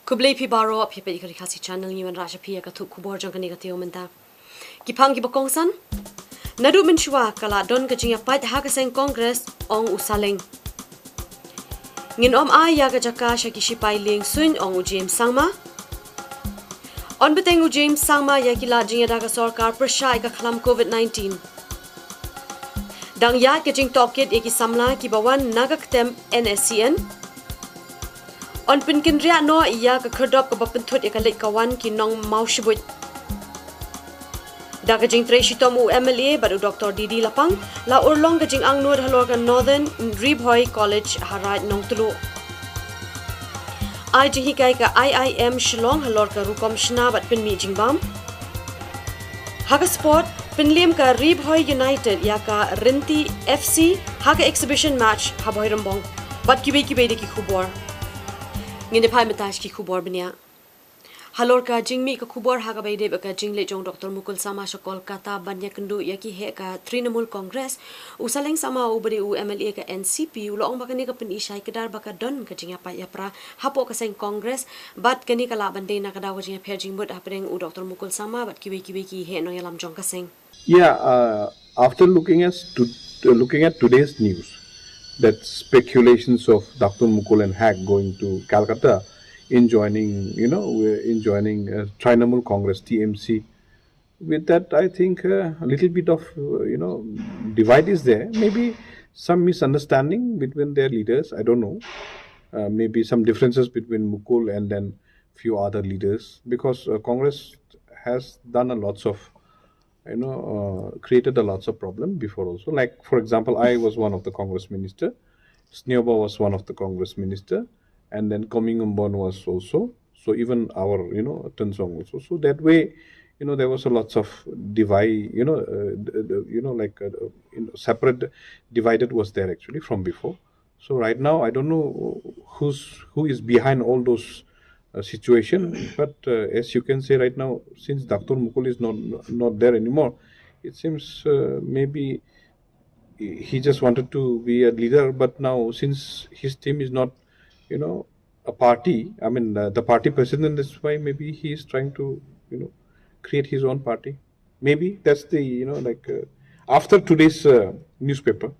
Kublai pi baro pi pe RiKhasi channel ni man rasha pi ka thu Khubor jong kani ka teo menta. Kipang ki bakongsan nadu minchwa kala don ka jinga pat ha ka seng congress ong usaleng. Ngin ai ya ka jaka shaki shipai ling sun ong ujim sangma. On beteng ujim sangma ya kila jinga da ka sarkar prashai ka khalam COVID-19. Dang ya ka jing tokit eki samla ki bawan nagaktem NSCN. On pinkin ria no iya ka kherdop ka bapentut ekalit kawan ki nong mau shibut. Da ka jing treshi tomu MLA baru Dr. Didi Lapang la urlong ka jing ang nur halor ka Northern Ribhoy College harat nong tulu. Ai jihi kai ka IIM Shillong halor ka rukom shna bat pin mi jingbam. Haga sport pinlim ka Ribhoy United ya ka Rinti FC haga exhibition match haboy rambong. Bat kibe de ki Khubor. Ngin pai matash ki Khubor bnya halor ka jingmi ka Khubor haga bai de ka jingle jong Dr. Mukul sama sha Kolkata banya kendu yaki he ka Trinamool Congress usaleng sama ubari u MLA ka NCP ulong bakani ka pin isai kedar baka don ka jinga pa yapra hapo ka seng Congress bat kani ka laban de na ka daw jinga pher jingbut apreng u Dr. Mukul sama bat kiwe ki he no yalam jong ka seng. After looking at today's news, that speculations of Dr. Mukul and Hack going to Calcutta in joining Trinamool Congress TMC. With that, I think a little bit of divide is there. Maybe some misunderstanding between their leaders. I don't know. Maybe some differences between Mukul and then few other leaders, because Congress has done a lots of created a lots of problem before also. Like, for example, I was one of the Congress minister, Snioba was one of the Congress minister, and then Komingumbon was also. So even our, Tensong also. So that way, there was a lots of divide, separate, divided was there actually from before. So right now, I don't know who is behind all those situation, but as you can say right now, since Dr. Mukul is not there anymore, it seems maybe he just wanted to be a leader, but now since his team is not, a party, I mean the party president, that's why maybe he is trying to, create his own party. Maybe that's the, after today's newspaper.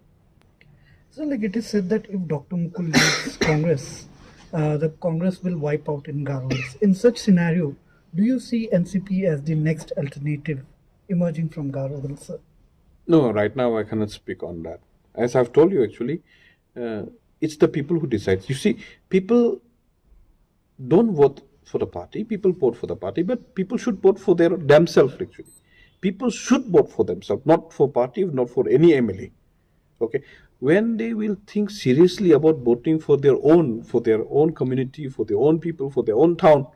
So it is said that if Dr. Mukul leaves Congress, the Congress will wipe out in Garos. In such scenario, do you see NCP as the next alternative emerging from Garos? No, right now I cannot speak on that. As I've told you, actually, it's the people who decide. You see, people don't vote for the party. People vote for the party, but people should vote for themselves, actually. People should vote for themselves, not for party, not for any MLA. Okay. When they will think seriously about voting for their own community, for their own people, for their own town,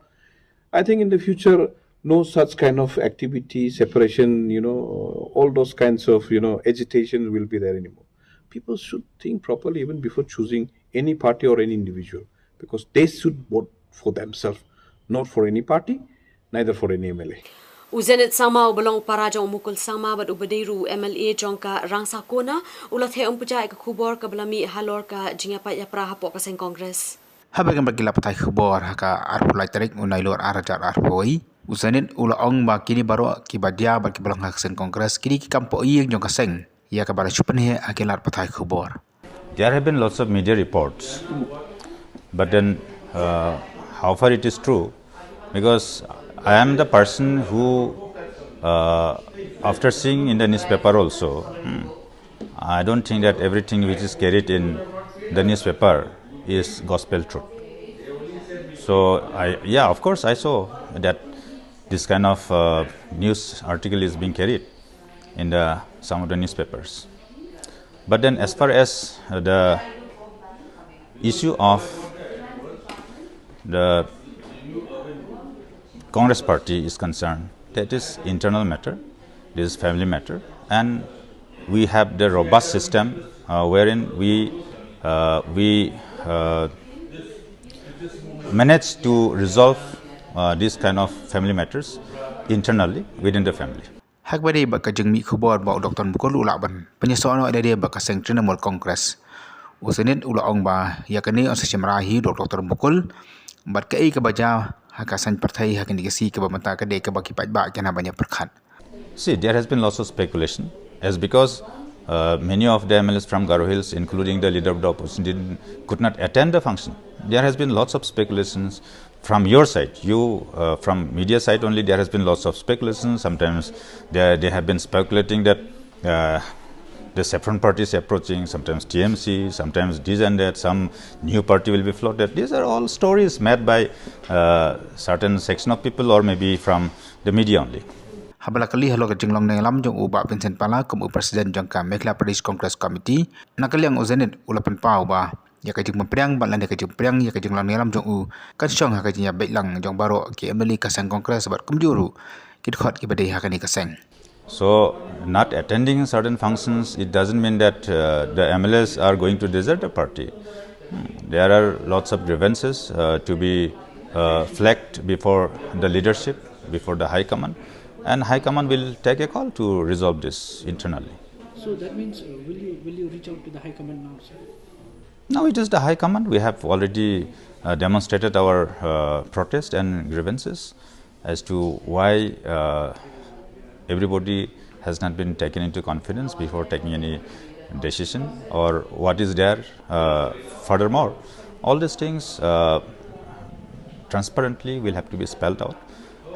I think in the future, no such kind of activity, separation, all those kinds of, agitation will be there anymore. People should think properly even before choosing any party or any individual, because they should vote for themselves, not for any party, neither for any MLA. Uzenit sama ubelong paraja umukul sama bat ubediru MLA jongka rangsa kona ulat he umpuja ka Khubor ka belami halor ka jingapa ya pra hapo ka seng Congress. Habang bagila patay Khubor haka arpulay tarik unay lor arajar arpoy. Uzenit ulaong ba kini baro kibadia ba kibalong ka seng Congress kini kikampo iyeng jong ka seng. Ya ka bara chupan he akilar patay Khubor. There have been lots of media reports, but then how far it is true, because I am the person who, after seeing in the newspaper also, I don't think that everything which is carried in the newspaper is gospel truth. So, of course, I saw that this kind of news article is being carried in some of the newspapers. But then as far as the issue of the Congress party is concerned, that is internal matter, this is family matter, and we have the robust system wherein we manage to resolve these kind of family matters internally within the family. Hagbadi baka jengmi Khubor ba Dr. Mukul ulaban penyesuaian ada dia baka seng Trinamool Congress. Usenit ulaong ba yakani on sesemrahi Dr. Mukul Bat ke baja hakasan partai hakin digasi ke bamata ke de ke baki ba kena banyak perkat. See, there has been lots of speculation, as because many of the MLAs from Garo Hills, including the leader of the opposition, could not attend the function. There has been lots of speculations from your side. From media side only, there has been lots of speculations. Sometimes they have been speculating that the saffron party is approaching, sometimes TMC, sometimes this and that, some new party will be floated. These are all stories made by certain section of people, or maybe from the media only. Habala kali halo ke jenglong nengalam jong uba Vincent Pala kum presiden jong ka Mekla Pradesh Congress Committee nakali yang uzenit ulapan pau ba ya ka jeng mempriang ban lan ka jeng priang ya ka jenglong nengalam jong u kan syong ha ka jeng baiklang jong baro ki emeli kasang Congress bat kum juru kit khot ki badai ha ka ni kasang. So, not attending certain functions, it doesn't mean that the MLAs are going to desert the party. There are lots of grievances to be flagged before the leadership, before the High Command, and High Command will take a call to resolve this internally. So that means, will you reach out to the High Command now, sir? Now it is the High Command. We have already demonstrated our protest and grievances as to why everybody has not been taken into confidence before taking any decision, or what is there furthermore. All these things transparently will have to be spelled out,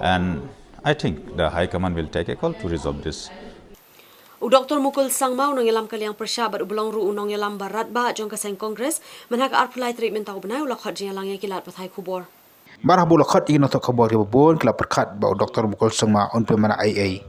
and I think the High Command will take a call to resolve this. Dr. Mukul Sangmau nang ilam kaliang persyabat ublong ru unong ilam barat ba jong kaseng Kongres menhak arpulai treatment tau benai ulah khot jeng langya kilat pathai Khubor. Barah bula khot ing notok Khubor ke bobon kala perkat ba Dr. Mukul Sangma on pemana AA.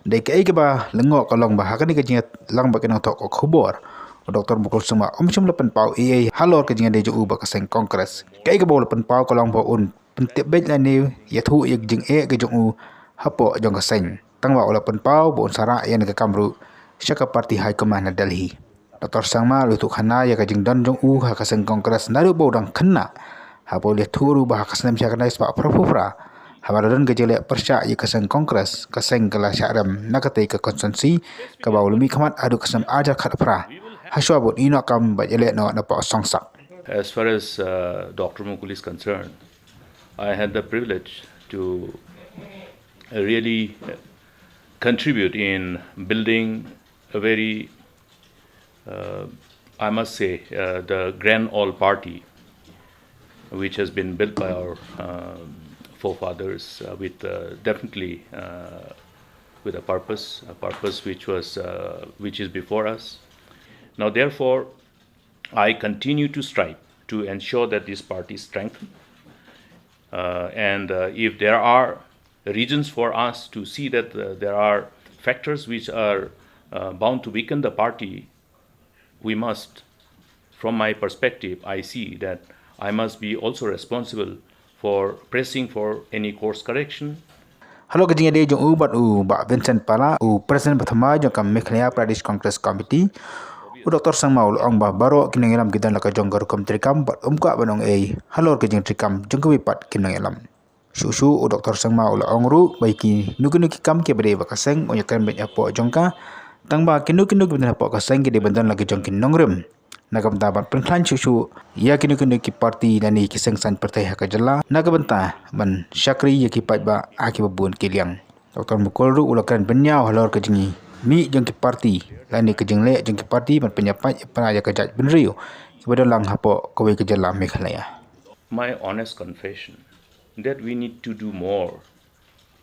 Dai ke ba lengok kalong ba hakani ke jeng lang ba ke notok Khubor. Dr. Mukul Sangma chum lepen pau AA halor ke jeng de ju ba kaseng Kongres. Ke ba lepen pau kalong ba un pentip bet la ni ya thu ye jeng ke jong u hapo jong kaseng. Tangwa ulapan pau bon sara yang ke Kamru syaka parti High Command na Delhi. Dr. Sangma lutuk khana ya kajing don jong u ha kaseng Kongres naru bo dang kena ha bo le thuru ba kasem syaka nai spa profufra ha badan gejele persya ya kaseng Kongres kaseng kala syaram nakate ke konsensi ka ba ulumi khamat adu kasem aja khat pra ha shwa bo ino kam ba jele no na pa songsak. As far as Dr. Mukul is concerned, I had the privilege to really contribute in building a very, I must say, the Grand All Party, which has been built by our forefathers with definitely with a purpose which is before us. Now, therefore, I continue to strive to ensure that this party is strengthened, and if there are reasons for us to see that there are factors which are bound to weaken the party, we must, from my perspective, I see that I must be also responsible for pressing for any course correction. Halo kejing de jong u bat u ba Vincent Pala u presiden pertama jong kam Mekla Pradesh Congress Committee u Dr. Sangma ul ong ba baro kinang elam kidan la ka jong garukum trikam bat ka banong halor kejing trikam jong wipat kinang elam. Susu u Dr. Sangma ul ongru baiki nuki kam ke bade bakaseng o yakan banyak po jongka tangba kinu benda po kaseng ke de bandan lagi jongkin nongrem nagam taban penklan susu ya kinu ki parti dani kiseng san partai hakajala nagabanta ban syakri ya ki ba aki babun kiliang. Dr. Mukul ru ulakan benyau halor ke jingi mi jongki parti lani ke jingle jongki parti ban penyapai pana ya kajat benriu ibadalang hapo kowe kejala Meghalaya. My honest confession that we need to do more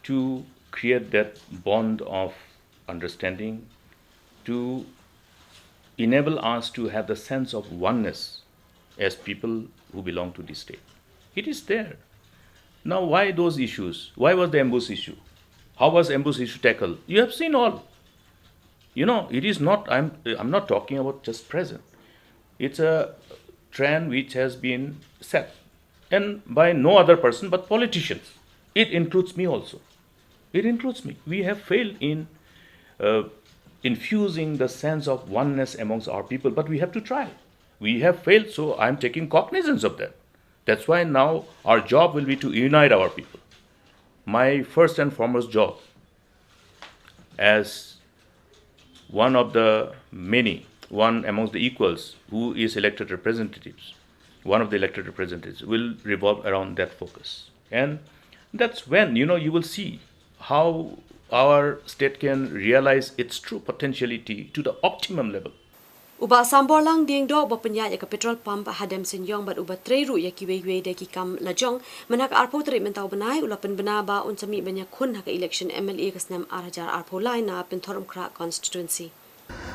to create that bond of understanding, to enable us to have the sense of oneness as people who belong to this state. It is there. Now, why those issues? Why was the ambush issue? How was ambush issue tackled? You have seen all. You know, it is not, I'm not talking about just present. It's a trend which has been set, and by no other person but politicians. It includes me also. It includes me. We have failed in infusing the sense of oneness amongst our people, but we have to try. We have failed, so I'm taking cognizance of that. That's why now our job will be to unite our people. My first and foremost job as one of the many, one amongst the equals who is elected representatives, one of the elected representatives, will revolve around that focus. And that's when, you will see how our state can realize its true potentiality to the optimum level. Uba sambor lang ding do ba penya ya ka petrol pump hadam sin yong bat uba tre ru ya ki we de ki kam la jong manak arpo tre mentau benai ula pen bena ba un sami benya khun ha ka election MLA kasnam arhajar arpo line na pen thorum kra constituency.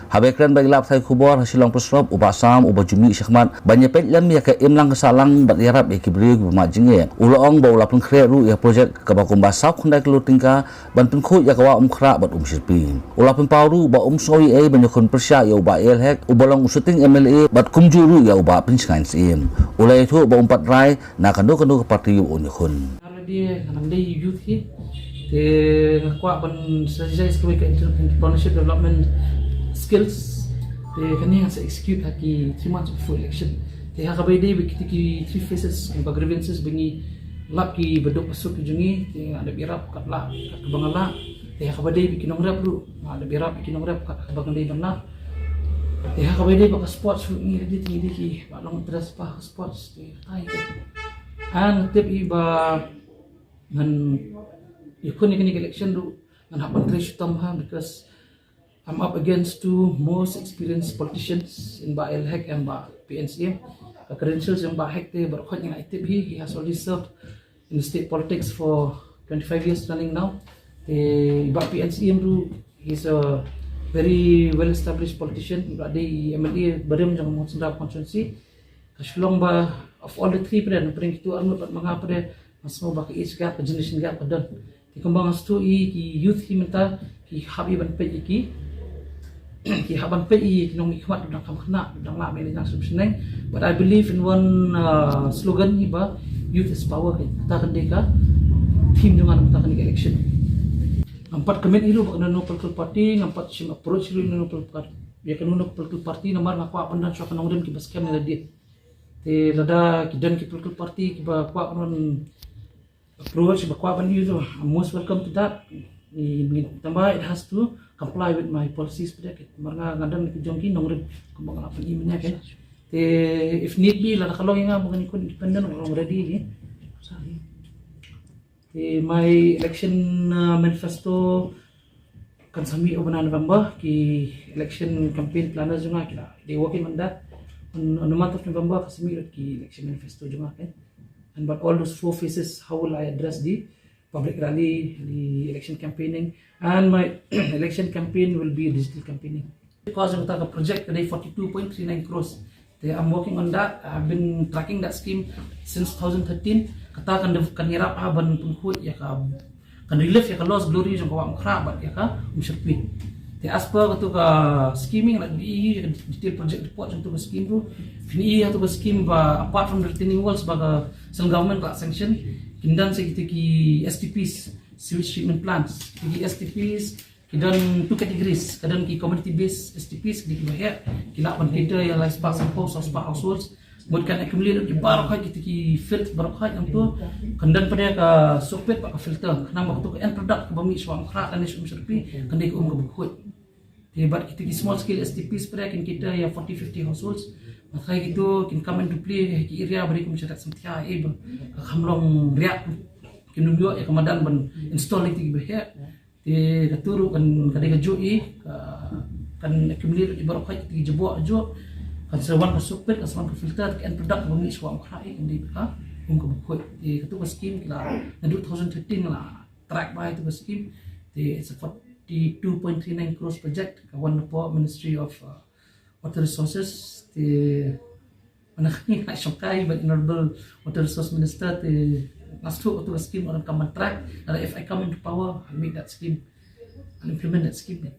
Habekran bagi lap thai khubor hasilong prosrop uba sam uba jumi syakmat banyak pet lam ya ka imlang kesalang bat yarap ya kibri ma jinge ulong ba ulapun kre ru ya projek ka ba kumba sak khundai kelu tingka ban pun khu ya ka wa khra bat sirpi ulapun pauru ba soi banyak kon persya ya uba el hek ubalong usuting MLA bat kumju ru ya uba pin science im ulai thu ba umpat rai na kanu ka parti un khun dia kanang day youth hi te kwa ban strategize ko ka entrepreneurship development skills te kani sa execute haki 3 months before election te ha kabay day ki 3 phases ng grievances bingi lap ki bedok pasuk jungi te ada birap katla kat bangala te ha kabay day bikinong rap ru ada birap bikinong rap kat bangang day bangla te ha kabay day pa sports ni di ki balong terus pa sports te tai an tip iba ngan ikun ni election ru ngan hapan trash tamha because I'm up against two most experienced politicians in Ba El Hek and Ba PNCM. The credentials in Ba Hek te berkhot yang aktif he has already served in state politics for 25 years running now. The Ba PNCM tu he's a very well established politician. Ba di MLA berem jang mo sendap constituency. Kasulong ba of all the three pada pering itu anu pat mga pada masmo ba ka age gap generation gap padon. Ti kembang stu ki youth himenta ki habi ban pe ki ki haban pe kinong ikhwat dang kam khna dang la me nang sum seneng but I believe in one slogan iba youth is power kita kan deka team dengan kita kan election nampat kemen ilu bak no political party nampat sim approach ilu no political party ya kan no political party namar ngakwa pandan so kan ngudem ki baskem ni dia te lada kidan ki political party ki ba kwa kan approach ba kwa ban ilu most welcome to that ni tambah it has to comply with my policies pada ket marga ngadam ki jongki nongrib kumbang apa ni menya kan te if need be la kalau nga bukan ikut independent orang ready ni te my election manifesto kan sami bulan November ki election campaign planners juga kita they working on that on the month of November kasami ki election manifesto juga kan and but all those 4 phases how will I address the public rally, the election campaigning, and my election campaign will be digital campaigning. Because of the project today, 42.39 crores. I'm working on that. I've been tracking that scheme since 2013. Kata kan hirap ban punghut ya ka kan relief ya ka lost glory jong kawang krabat ya ka umsirpi. Te as per to ka scheming like the detail project report jong to ka scheme tu. Fini ya to ka scheme ba apart from the retaining walls ba ka central government ka sanction kindan sa ki STPs sewage treatment plants ki STPs kidan 2 categories kadang ki community based STPs di bahaya kila pan kita yang life spark sample source spark households bukan accumulate di baru kai kita ki filter baru kai yang tu kandan pada ka sopet pak filter kenapa tu end product ke bami suam kra dan isu serpi kandai ke bukhut hebat kita ki small scale STPs pada kita ya 40-50 households maka itu kin come into play ki area beri ku masyarakat sentia kamlong riak kinunjuk ya kemadan ban install itu bahaya di daturu kan kadai kajui kan accumulate di baru kai ti jebok jo kan sewan ka super kan sewan ka filter kan product bumi suam khai kan di ha ke bukhut di ketu scheme kila na 2013 lah track by itu scheme di it's a 42.39 crores project kawan po Ministry of Water Resources di mana kami nak syokai but Honorable Water Resource Minister di masuk tu scheme orang common track and if I come into power I make that scheme and implement that scheme.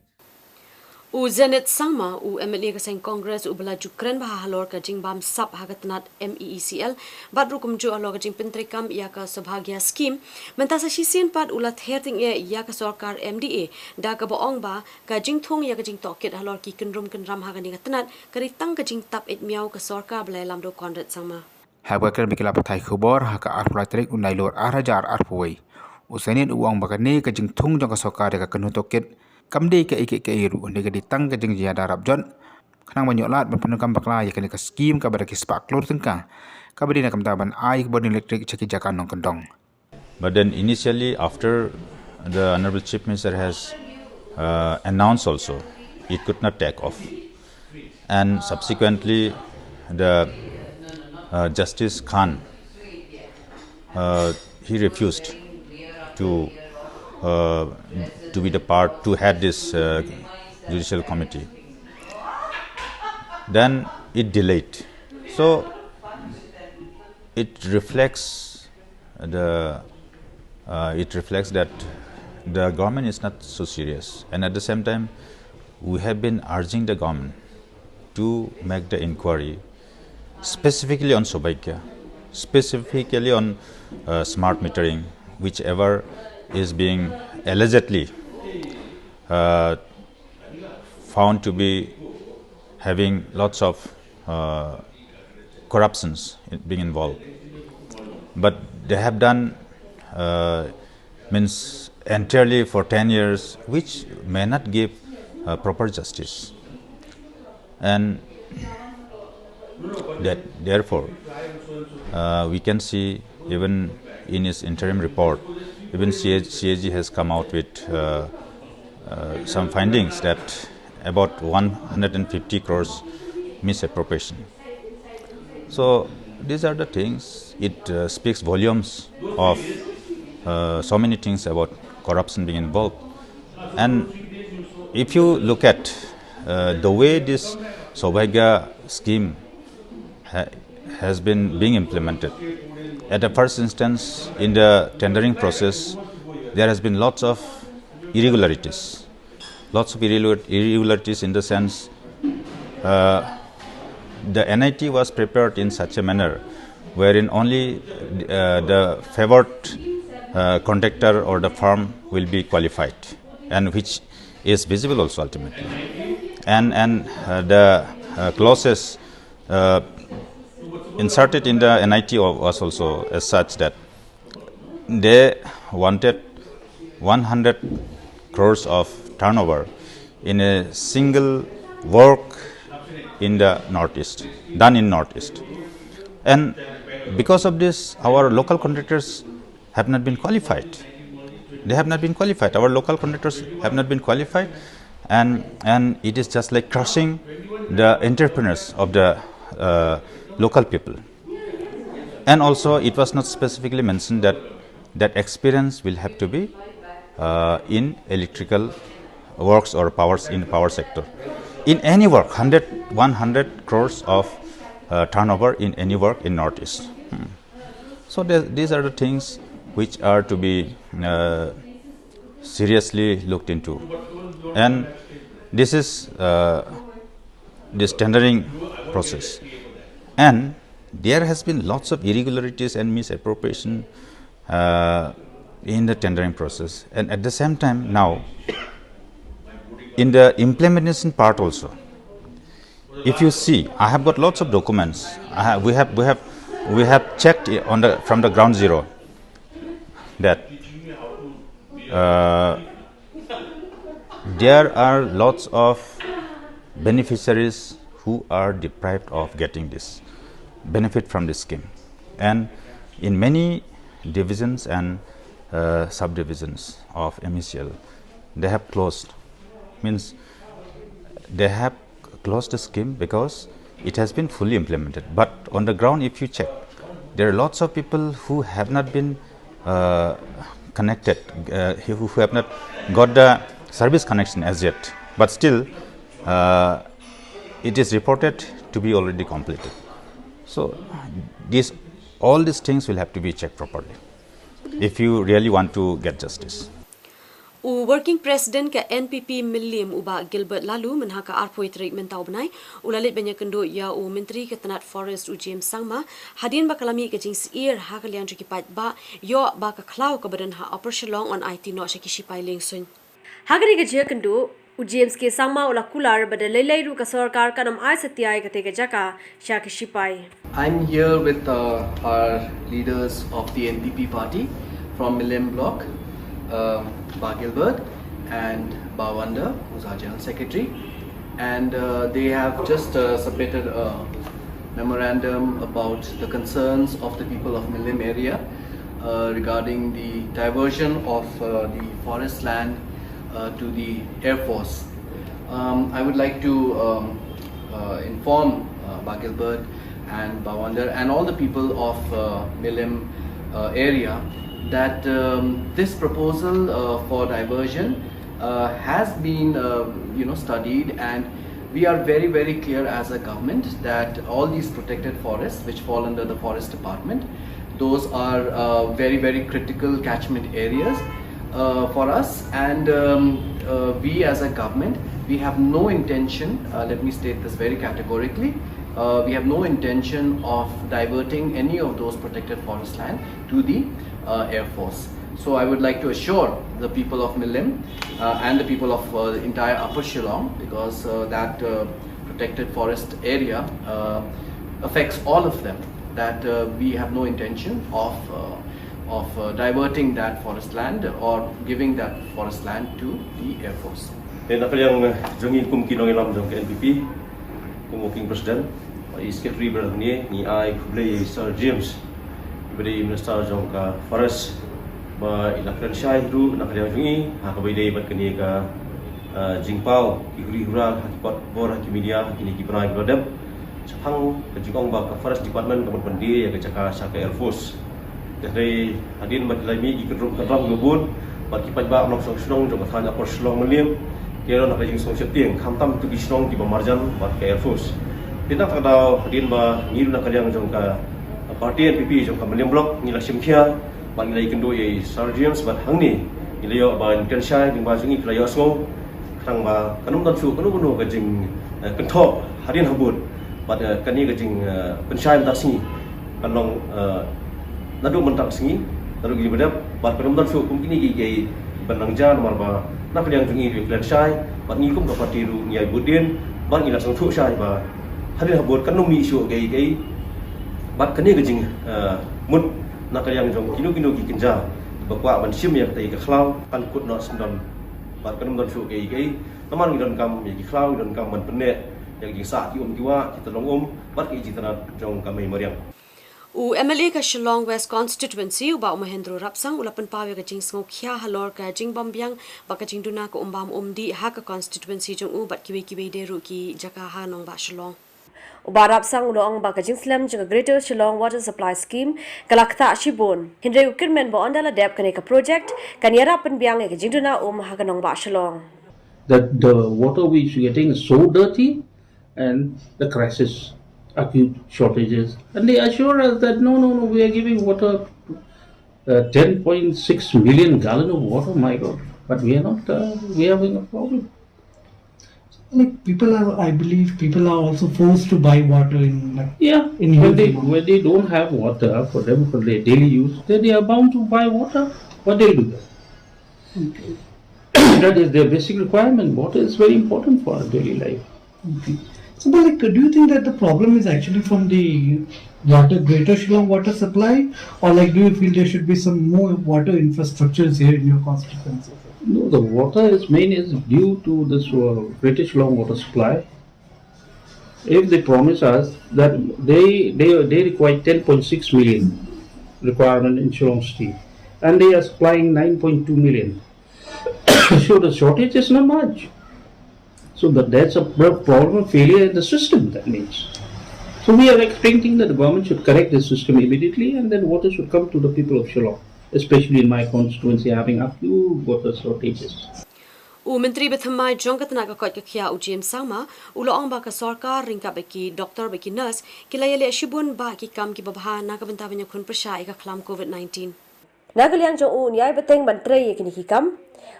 U Zenit Sangma u MLA kaseng Congress u belaju keren bah halor ka jingbam sap hagatnat MEECL badru kumju alor ka jingpin trikam ya ka sabhagya scheme mentasa shisin pat ulat herting ya ka sarkar MDA da ka boong ba ka jingthong ya ka jing toket halor ki kenrum kenram hagani gatnat karitang ka jing tap et miau ka sarkar belai lamdo Conrad Sangma Habakar mikila patai khubor haka arplatrik unai lor arajar arpoi usanin uang bakani ka jingthong jong ka sarkar ka kenu toket kamde ke iru ne ke ditang ke jeng jia darab jon kanang banyak lat berpenukam bakla ya kene ke scheme ka pada ke spak klor tengka kabadi na kamtaban ai Khubor electric chaki jakan nong kendong. But then initially, after the Honorable Chief Minister has announced also, it could not take off. And subsequently, the Justice Khan, he refused to be the part to head this judicial committee. Then it delayed. So it reflects that the government is not so serious, and at the same time, we have been urging the government to make the inquiry specifically on Saubhagya, specifically on smart metering, whichever is being allegedly found to be having lots of corruptions being involved. But they have done means entirely for 10 years, which may not give proper justice. And that therefore we can see even in his interim report, even CAG has come out with some findings that about 150 crores misappropriation. So these are the things. It speaks volumes of so many things about corruption being involved. And if you look at the way this Saubhagya scheme has been being implemented, at the first instance in the tendering process, there has been lots of irregularities. Lots of irregularities in the sense the NIT was prepared in such a manner wherein only the favored contractor or the firm will be qualified, and which is visible also ultimately. And the clauses inserted in the NIT was also as such that they wanted 100 crores of turnover in a single work in the Northeast, done in Northeast. And because of this, our local contractors have not been qualified. They have not been qualified. Our local contractors have not been qualified, and it is just like crushing the entrepreneurs of the local people. And also, it was not specifically mentioned that experience will have to be in electrical works or in power sector. In any work, 100 crores of turnover in any work in Northeast. So these are the things which are to be seriously looked into. And this is this tendering process. And there has been lots of irregularities and misappropriation in the tendering process. And at the same time now, in the implementation part also, if you see, I have got lots of documents. We have checked from the ground zero that there are lots of beneficiaries who are deprived of getting this benefit from this scheme, and in many divisions and subdivisions of MECL, they have closed. Means they have closed the scheme because it has been fully implemented. But on the ground, if you check, there are lots of people who have not been connected, who have not got the service connection as yet. But still, it is reported to be already completed. So all these things will have to be checked properly if you really want to get justice. Working President ka NPP Milliam uba Gilbert Lalu menhaka arpoi treatment tau benai ulalit banyak kendo ya Menteri Ketanat Forest James Sangma hadin bakalami ke jings ear ha kalian cukipat ba yo ba ka klau ka badan ha operation long on IT no shakishi pailing sun hagari ke jia kendo James ke Sangma ula kular bada lelai ru ka sarkar kanam ai setiai ke tega jaka shakishi pai. I'm here with our leaders of the NPP party from Milliam block. Ba Gilbert and Ba Wanda, who's our General Secretary, and they have just submitted a memorandum about the concerns of the people of Milim area regarding the diversion of the forest land to the Air Force. I would like to inform Bagilbert and Bawandar and all the people of Milim area that this proposal for diversion has been studied, and we are very clear as a government that all these protected forests which fall under the forest department, those are very critical catchment areas for us, and we as a government, we have no intention, let me state this very categorically, we have no intention of diverting any of those protected forest land to the Air Force. So I would like to assure the people of Milim and the people of the entire Upper Shillong, because that protected forest area affects all of them, that we have no intention of diverting that forest land or giving that forest land to the Air Force. Nakaliang jangin kum kinong ilam jong NPP, kum working president, secretary berani ni ai Khubor Sir James, beri minister jong ka forest, ba ilakran syai ru nakaliang jungi, hakabai dei bat kini ka jingpau, iguri hura hakipot bor hakimedia kini kiprai brodem, sapang kejukong ba ka forest department kamun pendi ya kecaka saka Air Force. Jadi hadin bat lami ikrum kadram ngubun, bat kipat ba nok song jong ka thanya por Shillong Milim. Kira nak lagi song setiang, kamtam tu bisnong di Bamarjan, buat ke Air Force. Kita tak tahu hadin ba ngilu nak kalian jong ka parti NPP jong ka Milim Block ngila simkia, ban ngilai kendo ye Sergeants ban hang ni, ngilai ba intern syai ding ba jungi kelayo song, kang ba kanum tan su kanum bunuh kajing kentok hadin habut, bat kani kajing pensyai tak singi, kanong nadu mentak singi, nadu gili bedap, bat kanum tan su kum kini gigi benangjan marba. Nak yang jungi reklan syai, bat ngikum ka parti ru ngai budin, bat ngi langsung thu syai ba. Hadin habot kan mi isu gai bat kani gajing mut nak yang jong kino gi kinja, bakwa ban sim ya tai ka khlau kan kut no sendon. Bat kan don thu gai, naman ngi don kam ya gi khlau don kam ban penet, yang gi sa ki kiwa kita long bat ki jitana jong kamai mariang. U MLA ka Shillong West constituency uba Mahendro Rapsang ulapan pawe ka jing sngo khia halor ka jing bambyang ba ka jing duna ko umdi ha ka constituency jong u bat kiwe de ru ki jaka ha nong ba Shillong uba Rapsang ulong ba ka jing slam jing Greater Shillong Water Supply Scheme kalakta shibon hindre ukirmen ba ondala dep kane ka project kanyara pan byang ka jing duna ha ka nong ba Shillong. That the water we are getting is so dirty and the crisis, acute shortages, and they assure us that no, we are giving water, 10.6 million gallon of water, my God, but we are not, we are having a problem. Like I believe people are also forced to buy water in when they don't have water for them for their daily use, then they are bound to buy water. What they do? Okay. That is their basic requirement. Water is very important for our daily life. Okay. So, but do you think that the problem is actually from the Greater Shillong water supply, or do you feel there should be some more water infrastructures here in your constituency? No, the water is due to this Greater Shillong water supply. If they promise us that they require 10.6 million requirement in Shillong City, and they are supplying 9.2 million, so the shortage is not much. So that's a problem of failure in the system, that means. So we are expecting that the government should correct the system immediately, and then water should come to the people of Shillong, especially in my constituency having acute water shortages. Menteri Bethamai Jongkat Naga Kot Kia Ujian Sama, Uloong Baka Sorkar, Ringka Beki, Doctor Beki Nurse, Kilayale Shibun Baki Kam Kibabaha, Nagabantavanya Kun Prasha, Ika Klam COVID-19. Nagaliang Jong Yai Beteng Bantre Yakinikam,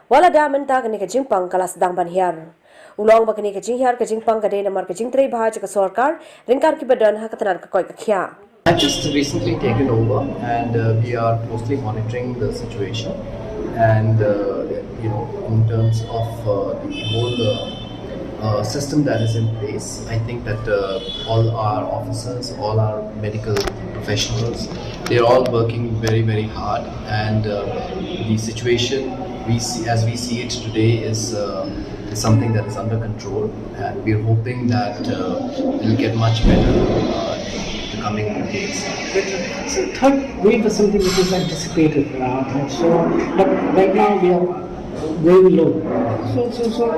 Wala Damanta Kanika Jimpang Kalas Dang Banhiar. Ulong ba kini kajing hiar kajing pang kade namar kajing trei bahaj ka sorkar ringkar ki badan ha katanar ka koi ka khia. I've just recently taken over, and we are closely monitoring the situation, and in terms of the whole system that is in place, I think that all our officers, all our medical professionals, they're all working very hard, and the situation as we see it today is it's something that is under control, and we're hoping that it'll get much better in the coming days. So third wave is something which is anticipated. But right now we are very low. So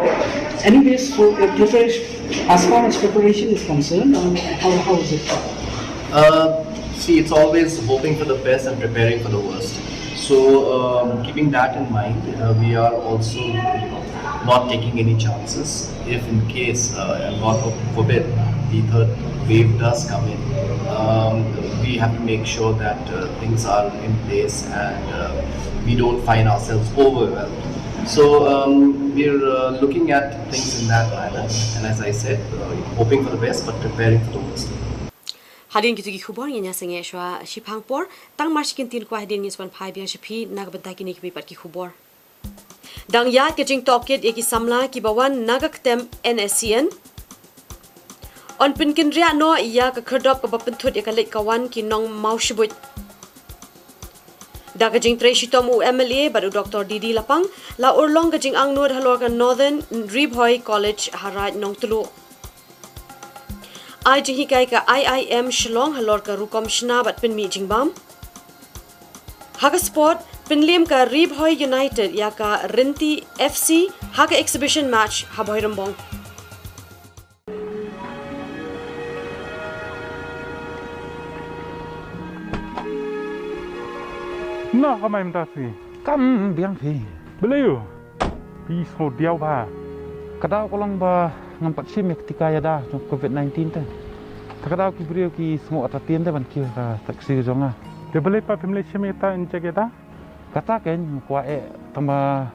anyways, so preparation, as far as preparation is concerned, how is it? See, it's always hoping for the best and preparing for the worst. So keeping that in mind, we are also not taking any chances. If in case, God forbid, the third wave does come in, we have to make sure that things are in place and we don't find ourselves overwhelmed. So we're looking at things in that manner, and as I said, hoping for the best but preparing for the worst. Hadin gitu Khubor nya senge shwa shipangpor tang marskin tin kwa hadin niswan phai biang shipi nagbata kini ki pat ki Khubor dang ya ke jing toket eki samla ki bawan nagaktem NSCN on pinkin ria no ya ka kherdop ka bapenthut ekalek kawan ki nong maushibut daga jing treshi tomu MLA baru Dr. Didi Lapang la urlong ka jing angnur halor ka Northern Ribhoi College Harat Nong Tulu ai jing hikai ka IIM Shillong halor ka rukom shna bat pin mi jingbam haga sport pinlim ka Ribhoi United ya ka Rinti FC haga exhibition match haboi rambong Nah, kamay mtasi. Kam biang phi. Belayu. Pi so diaw ba. Kadao ko lang ba ngampat sim ketika ya dah COVID-19 tu. Kadao ki brio ki semua atatian tu ban ki ka taksi jonga. Dia boleh pa pemilih semeta injek eta. Kata kan kuat tambah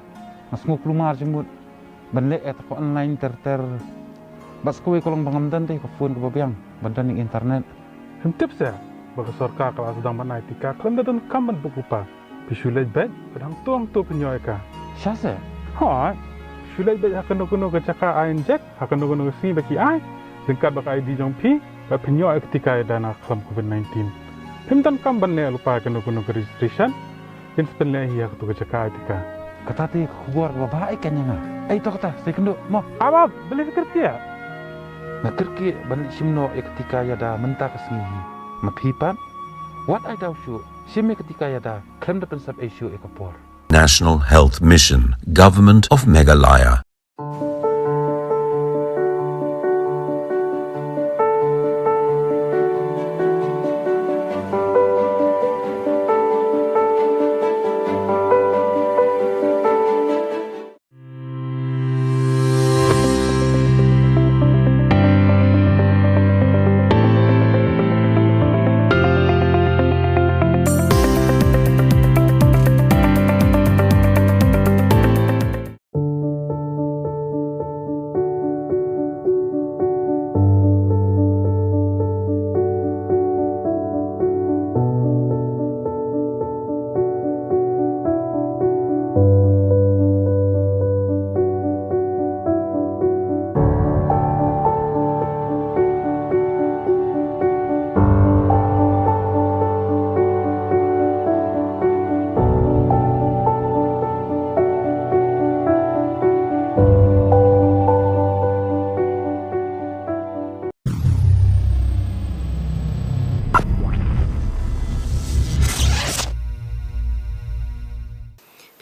masuk keluar jemut. Banlek ko online ter bas ko lang bangamdan teh ko phone ko biang bandan ning internet. Hentip saya. Bagi sorka kalau sedang mana etika, kalau dah kaman berupa, pisulat bed, kadang tuang tu penyoy ka. Syasa? Ha, pisulat bed akan nak cakap injek, akan nak sini bagi ai, lengkap bagi ID jong pi, bagi penyoy ketika dana kelam COVID-19. Himtan kaman ni lupa akan nak registration, inspen leh ia tu cakap etika. Kata ti Khubor baik kan yang ai tu kata saya kena mau. Apa boleh fikir dia? Nak kerki balik simno ketika ya dah mentah kesini. Mapipat, what I doubt you, simi ketika ya dah klaim depan sub issue ekapor. National Health Mission, Government of Meghalaya.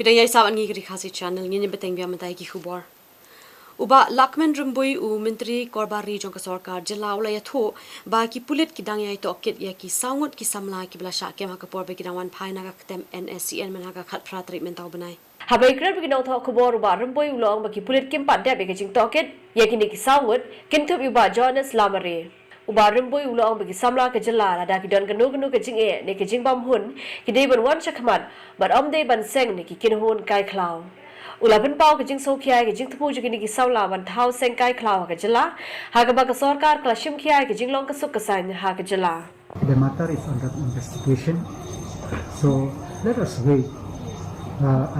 Pidayay saban ngi RiKhasi channel ngi beteng biam matai ki Khubor. Uba Lakman Rumbui u Menteri Korbari jong ka sarkar jila ulaya tho ba ki pulit ki dang yai to kit ya ki saungut ki samla ki bla sha kem ha ka por be ki dang wan phai na ka tem NSCN man ha ka khat phra treatment tau banai. Habai kret bi nong tho Khubor uba Rumbui ulong ba ki pulit kim pat de be ki jing to kit ya ki ni ki saungut kin thup uba Jonas Lamare. Uba Rumbui ulong ba ki samla ka jila la da ki don kanu ka jing e ne ki jing bam hun ki dei ban wan chakmat but dei ban seng ne ki kin hun kai klau. Ula pen pau ke jing so khia ke jing thupu ju ni ki saula ban thau seng kai klau ka jila ha ka ba ka sarkar kla shim khia ke jing long ka suk ka san ha ka jila. The matter is under investigation, so let us wait.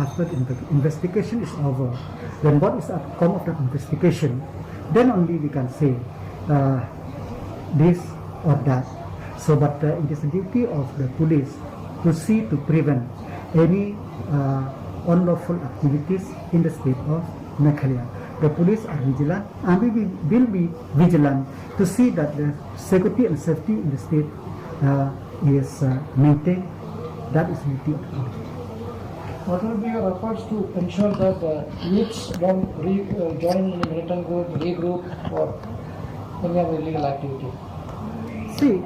After the investigation is over, then what is the outcome of the investigation? Then only we can say this or that. So, but it is the duty of the police to see to prevent any unlawful activities in the state of Meghalaya. the police are vigilant, and we will be vigilant to see that the security and safety in the state is maintained. That is the duty of the police. What will be your efforts to ensure that youths don't join in the militant group, regroup, or any other illegal activity? See,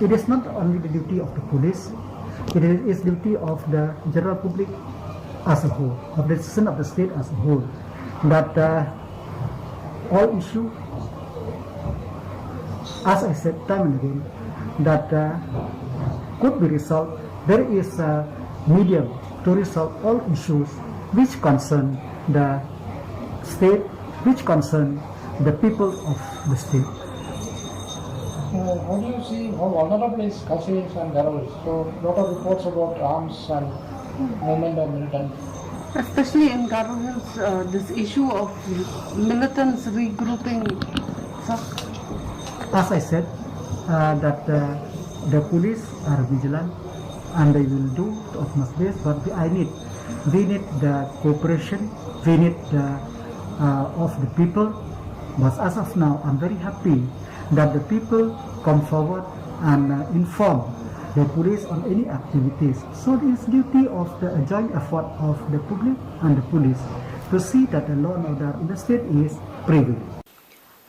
it is not only the duty of the police, it is duty of the general public as a whole, of the citizen of the state as a whole, that all issues, as I said time and again, that could be resolved. There is a medium to resolve all issues which concern the state, which concern the people of the state. How do you see how vulnerable is Khasi and Garols? So, lot of reports about arms and movement of militants. Especially in Garo Hills, this issue of militants regrouping. As I said, that the police are vigilant and they will do the utmost best, but we need the cooperation, we need the of the people. But as of now, I'm very happy that the people come forward and inform the police on any activities. So it is duty of the joint effort of the public and the police to see that the law and order in the state is prevailed.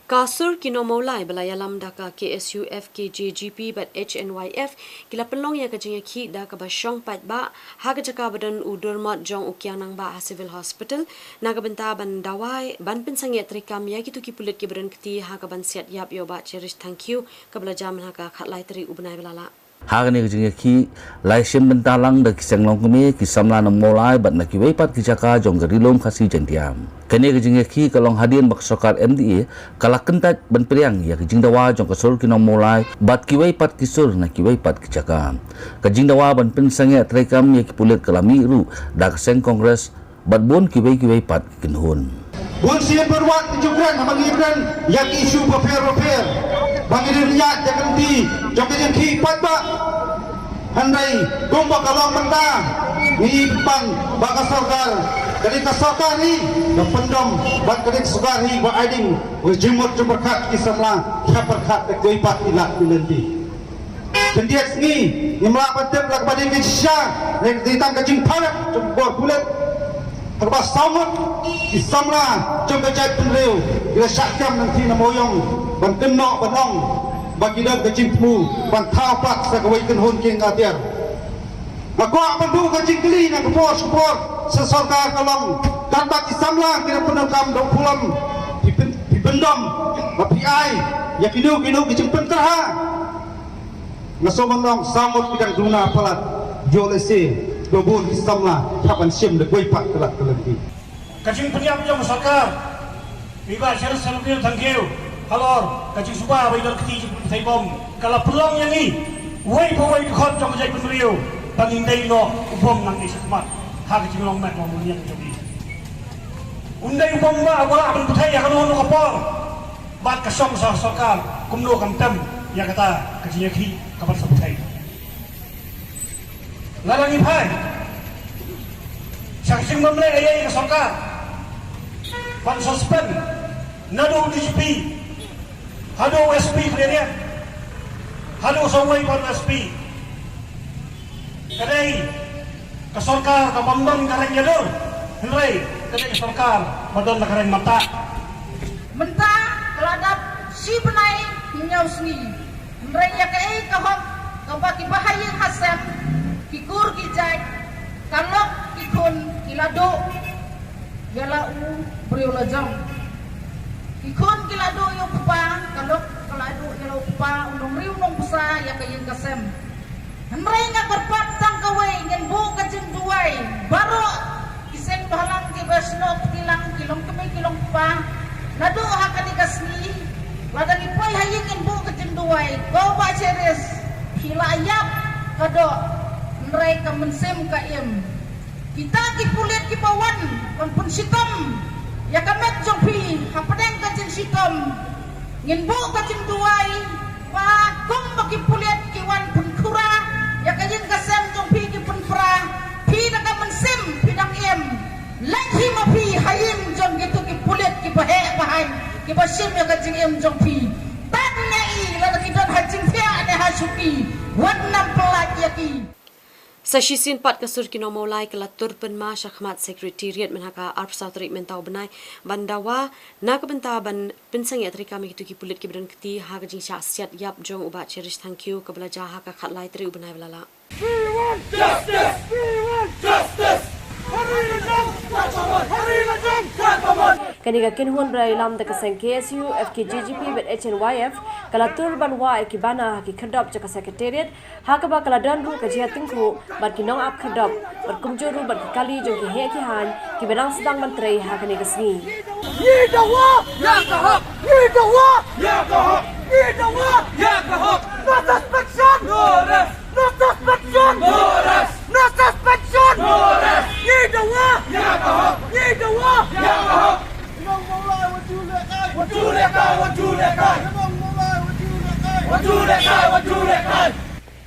Kasur kino maulai balayalam daka KSU FKJGP but HNYF kila penlong ya kajing ki da ka basyong pat ba haga jaka badan udur mat jong ukyang nang ba civil hospital naga benta ban dawai ban pensangya trikam ya kitu ki pulit ki badan keti haga ban siat yap yo ba cherish thank you kabla jam haga khatlai tri ubnai balala Hari ni kejengnya ki laisem bentalang dah kisang long kami kisamla nam mulai bat nak kiwai pat kijaka jong gerilom khasi jentiam. Kini kejengnya ki kalong hadian bak sokar MDA kalak kentat ban periang ya kejeng dawa jong kasur kinong mulai bat kiwai pat kisur nak kiwai pat kijaka. Kejeng dawa ban pensangnya terekam ya kipulit kelami ru dah keseng kongres bat bon kiwai pat kinhun. Bon siap berwat tunjukkan mengirimkan yang isu berfer bagi rakyat yang nanti jokin ki patba handai gomba kalong menta ni pang baka sarkar dari kasarkar ni pendom bat kedik sugari ba aiding jimot berkat kisamla berkat koi pat ilak nanti dan dia ni imla patep lak bading kisah nek ditang kajing palak jebor bulat terbas samut kisamla jom kajai penreu ila syakam nanti namoyong ban kenok banong bagi dak kecimpu ban thapat sakawai kenhun king atiar aku akan du kecing keli nak support sesorkar kalong dan bagi samla kira penekam dok pulam dipendom tapi ai ya kinu kecing penterha ngaso menong samut bidang duna palat jolese dobun samla kapan sim dek wai pak kelak kelenti kecing penyiap jom sarkar biba syarah salafir thank you Halor, kacing suba bagi dalam keti saya bom. Kalau peluang yang ni, wei pawai dikot jom kejai penriu, pangindai lo bom nang ismat. Ha kacing long mat long mulia kejadi. Undai bom ba wala akan putai akan ono kapor. Bat kasong sah sokal, kumlo kamtem ya kata kacing ki kapan seputai. Lalang ipai. Saksing memle ayai kasokal. Pan suspend. Nado DGP. Hado SP kalian, hado sawai pan SP. Kadai kesorkar kapambang kareng jalur, henry kadai kesorkar badan kareng mata. Mentah keladap si benai hinyau seni, henry ya kai kahok kabaki bahaya hasem, kikur kijai, kalok kikun kilado, yala beriula jam. Ikon kilado yung pupa, kalok kalado yung pupa, unong riw nong pusa, yakayang kasem. Hanray nga karpat tang kaway, ngan buo kajing duway, baro, iseng bahalang kibasno, kilong kami kilong pupa, nado hakanigas ni, ladang ipoy haying ngan buo kajing duway, go ba cheres, hilayap, kado, hanray ka mensem kaim. Kita kipulit kipawan, konpun sitom, ya kamet jongpi hapadeng kajing sitom ngin bu kajing duai wa kum bagi puliat kiwan pun kura ya kajing kasem jongpi ki pun fra pi daga mensim pidang em lagi mapi hayim jong gitu ki ki pahe pahan ki pasim ya ka jing em jong pi tan nya i la ki don ha jing thia ne ha shuki wan nam pelak ya ki Sashisin pat kasur kino maulai kala turpen ma syakmat sekretariat menhaka arpsa terik mentau benai bandawa na kebenta ban pinsang ya terik kami itu ki pulit ki badan keti ha ka jing syasiat yap jong ubat cherish thank you kebelaja ha ka khatlai terik benai belala. We want justice! We want justice! Kaniga kinhun railam da kaseng KSU FKGGP bet HNYF kala turban wa ekibana ki khadop jaka secretariat hakaba kala dan ru ka jia tingku bar ki nong ap khadop bar kumjuru bar ki kali jong ki he ki han ki benang sedang menteri ha kaniga sngi Ye dawa ya kahak ye dawa ya kahak ye dawa ya kahak no suspension no arrest no suspension no arrest no suspension no arrest ye dawa ya kahak ye dawa ya kahak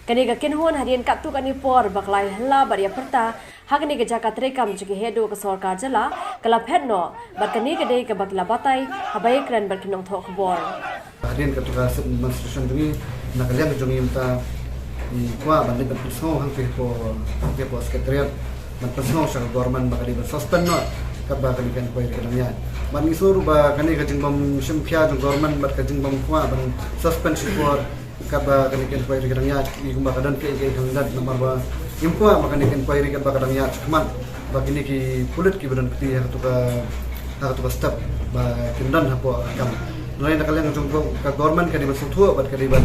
Kaniga kinhun hadian katu kani por baklai hela baria perta hakani ke jaka trekam juki hedo ke sarkar jala kala phetno barkani ke dei ke bakla batai habai kran barkinong thok bor hadian katu ka demonstration dumi nakalian ke jongi mta kwa banding berpisau hang po sekretariat berpisau sa government bakali suspend no kabba kani kan koy kananya man isuru ba kani ka jingbam shimpya jong government bat ka jingbam kwa ban suspension for kabba kani kan koy kananya i kumba kadan ke kandat nomor ba impwa makani kan koy kan ba kananya chakman ba kini ki pulit ki badan kti ha to step ba kindan hapo kam nai nakalian jong ka government kani basuthu bat kani ban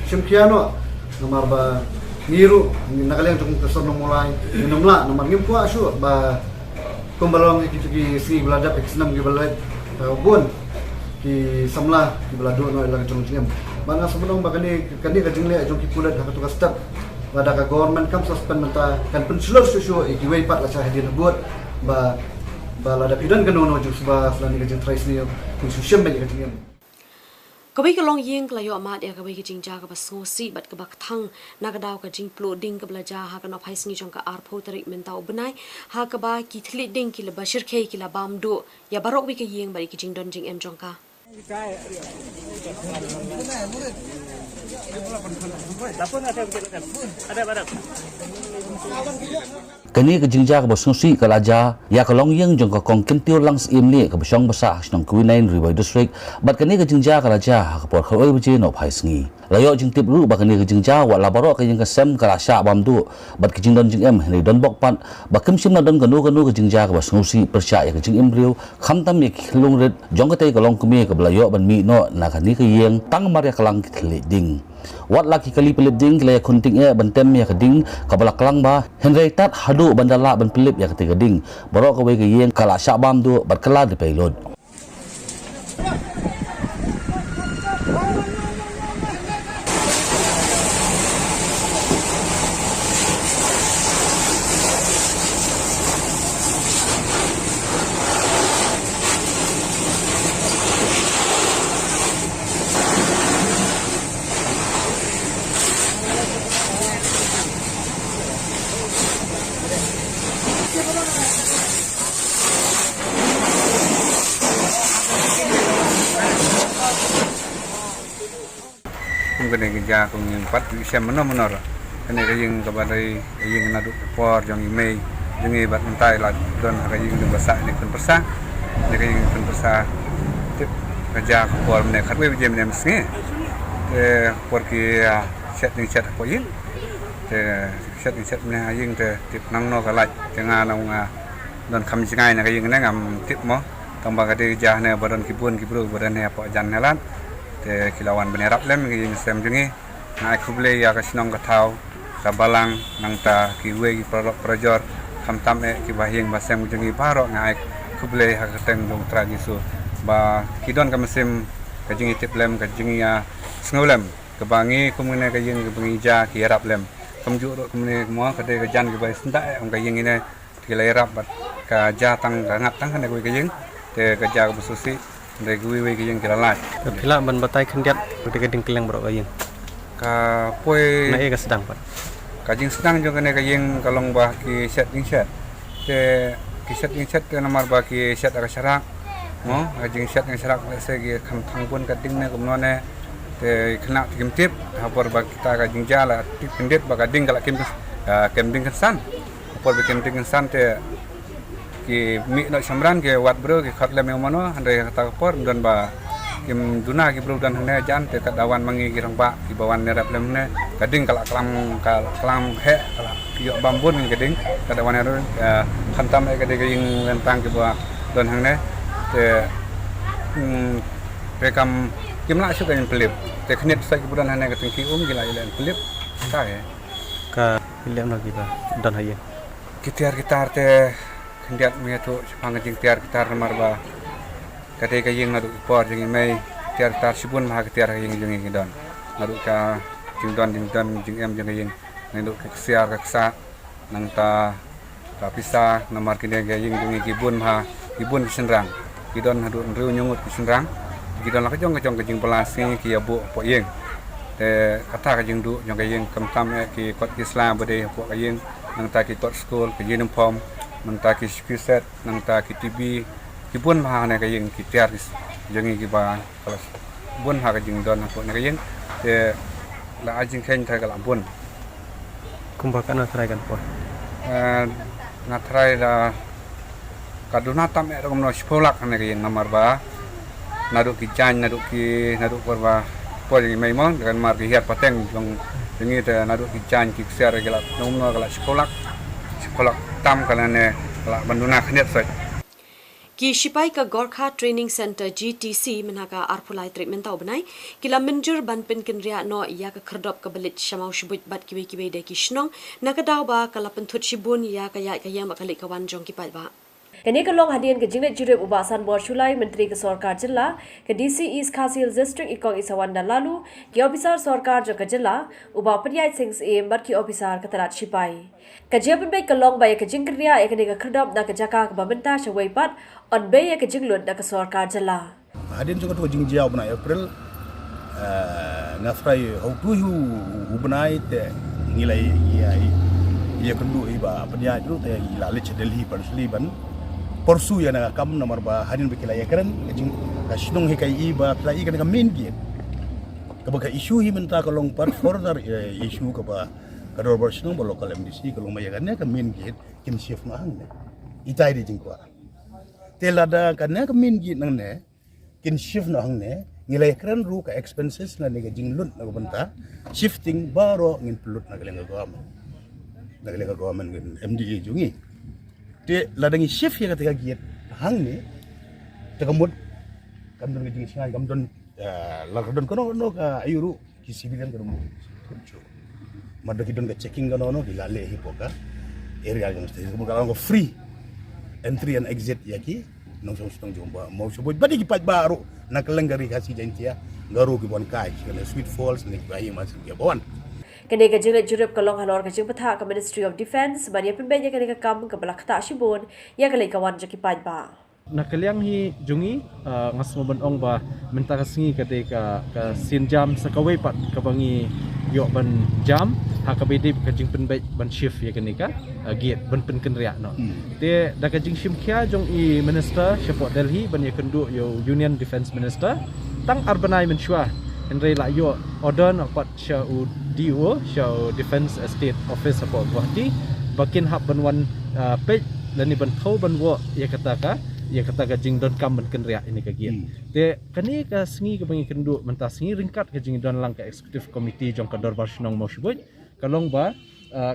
shimpya no nomor ba niru nakalian jong ka sonno mulai nomla nomor impwa shu ba kumbalong ki si belada peksenam ki belad bon ki samla ki belado no ilang jong jingam mana sebelum bagani kani ka jingle jong ki pulat ha to step bada ka government kam suspend menta kan pensulur susu ki wei pat la cha hadin buat ba lada pidan kan no jus ba flani ka jing trais ni ku sushem be ka jingam Kabai ka long yeng kala yo amat ya kabai ka jing ja ka baso si bat ka bak thang na ka daw ka jing ploding ka belaja ha ka no phai singi jong ka arpho tarik mentau benai ha ka ba ki thli ding ki la bashir khei ki la bam do ya barok wi ka yeng bari ki jing don jing em jong ka Kani ke jingja ke bosungsi ke laja ya ke long yang jong ke kong kentiu langs imli ke besong besah senang kuinain ribai district bat kani ke jingja ke laja ke por khoi biji no phai sngi layo jing tip ru ba kani ke jingja wa labaro ke jing ke sem ke rasha bam du bat ke jing don jing em ni don bok pat ba kim sim na don ganu ke jingja ke bosungsi persya ya ke jing imriu kham tam ye lung ret jong ke tai ke long kumi ke belayo ban mi no na kani ke yeng tang mar ya kelang thli ding wat laki kali pelip ding kele kunting bentem ya keding kabala kelang ba henry tat hadu bandala ban pelip ya ketiga ding borok ke yeng kala syabam du berkela di pelod kene kerja kong yang pat sem menor kene kaying kepada kaying nadu por jong email jeng bat mentai la don kaying deng basa ni kun persa ni kaying kun persa tip kerja por mene khatwe jem nem snge por ki set ni set ko yin set ni set mene kaying tip nang no kalai jenga nang don kham jingai na kaying ngam tip mo tambah kade jah ne badan kibun kibru badan ne apa jan nelan te kilawan benerap lem ngi sem jungi ngai khuble ya ka sinong ka thau ka balang nang ta ki we ki projor kham tam ki bahing ba sem jungi paro ngai khuble ha ka teng dong tra jisu ba kidon ka mesim ka jungi tip lem ka jungi ya snolem ka bangi kumune ka yin ka bangi ja ki rap lem kamju ro kumune mo ka de ka jan ki ba senda ong ka yin ine ki lai rap ba ka ja tang ka ngap tang ka ne ka yin te ka ja ka bususi dari gue ke yang kiralat. Kila ban batai kendiat ketika ding keleng berok kayeng. Ka poi na e ka sedang pat. Ka jing sedang jo kene ka yang kalong bah ki set ding set. Te ki set ding set te nomor bah ki set ka syarak. mo jing syat yang serak segi kham thang pun kading ne kumno ne te khna tim tip hapor ba kita ka jing jala tip pendet ba kading kala kim ding san hapor ba kim ding san te ki mi no samran ke wat bro ke khat le me mano andre kata por don ba kim duna ki bro dan hne jan te kadawan mangi ki rang ba ki bawan ne rap lem ne kading kala klam he kala yo bambun kading kadawan ne khantam e kading jing lentang ki ba don hang ne te rekam kimla suka yang pelip te khnit sa kiburan hane ka tingki gila ilan pelip ka ya ka ilem lagi ba dan haye gitar te khendiat me to pang jing tiar gitar mar ba kate ka ying nadu por jing mai tiar tar sibun ma gitar ying jing don nadu ka jing don jing em jing ying nadu ka siar ka sa nang ta pisa namar kine ga ying jing kibun ma kibun senrang kidon hadu riu nyungut senrang kidon la ka jong ka jing pelasi ki abu po yeng te kata ka jing du jong ka yeng kam ki kot Islam bade po ka yeng nang ta ki kot school ka jing pom nang ta ki spiset nang ta ki TV ki bun ma ne ka yeng ki tiar jong ki ba kelas bun ha ka jing don po ne ka yeng te la ajing khen ta ka la bun kumbakan atrai kan po ngatrai la kaduna tam e rom no spolak ne ka yeng namar ba nadu ki jan nadu korba poli mai mon dengan mar ki hiat pateng jong dengi te nadu ki jan ki ser gela nomno gela sekolak tam kala ne kala banduna khnet sai ki sipai ka Gorkha Training Center GTC menaka arpulai treatment tau benai kila menjur ban pen kenria no ya ka kherdop ka belit shamau shibut bat kiwe de ki shnong nakadaw ba kala penthut shibun ya ka yang bakali kawan jong ki ba Kini kalong hadian ke jinglet jurip ubasan bor Shulai Menteri ke Sorkar Jilla ke DC East Khasi District ikong isawan dan lalu ki ofisar Sorkar jo ke Jilla uba Priai Sings em bar ki ofisar ke Tarat Sipai. Kajian baik kalong baya ke jingkria kini ke kerdap na ke jaka ke bamenta syawai pat on baya ke jinglut na ke Sorkar Jilla. Hadian juga tu jingjiau bena April ngafrai hau tu hu benai te ngilai ia kendu iba Priai tu te ilale Delhi Persli ban porsu ya na kam nomor ba hadin bekila ya keren jing kasnong he kai iba plai kan main gate ka ba issue hi menta kalong part further issue ka ba kador bersnong ba local MDC kalong maya kan ka main gate kim shift ma hang itai di jing kwa telada kan ka main gate nang ne kin shift na hang ne ngilai keren ru ka expenses na ne jing lut na banta shifting baro ngin pelut na galenga government ngin MDA jungi te ladangi shift ya ketika giat hang ni tegamut kam don ngejing singai kam don lardon kono ka ayuru ki civilian kono maddo ki don ka checking kono ki lale hi poka area yang mesti ko kalau free entry and exit ya ki nong song jomba mau sebut badi ki pat baru nak lenggari kasi jantia garu ki bon kai kena sweet falls ni bayi masih ki bon Kini ke jinglet jurip kalong halor ke jing petha ke Ministry of Defence bani pembenya kini ke kam ke belak ta shibun ya kali kawan jaki ba. Nakaliang hi jungi ngas ong ba menta kasingi ketika ke sin jam sakawai pat kabangi yok ban jam ha ka bedi ke jing penbai ban shift ya kini ka gate ban pen kenria no. Te da ke jing shim kya jong i minister Khubor Delhi ban ya kendu yo Union Defence Minister tang urbanai menshua Henry la yo order nak pat syau DO syau Defence Estate Office apa Guwahati bakin hab ban wan page lani ban khau ban wo ya kata ka jing don kam ban kenria ini ka giat te kani ka singi ka bangi kendu menta singi ringkat ka jing don lang ka executive committee jong ka dorbar shnong mo shiboj kalong ba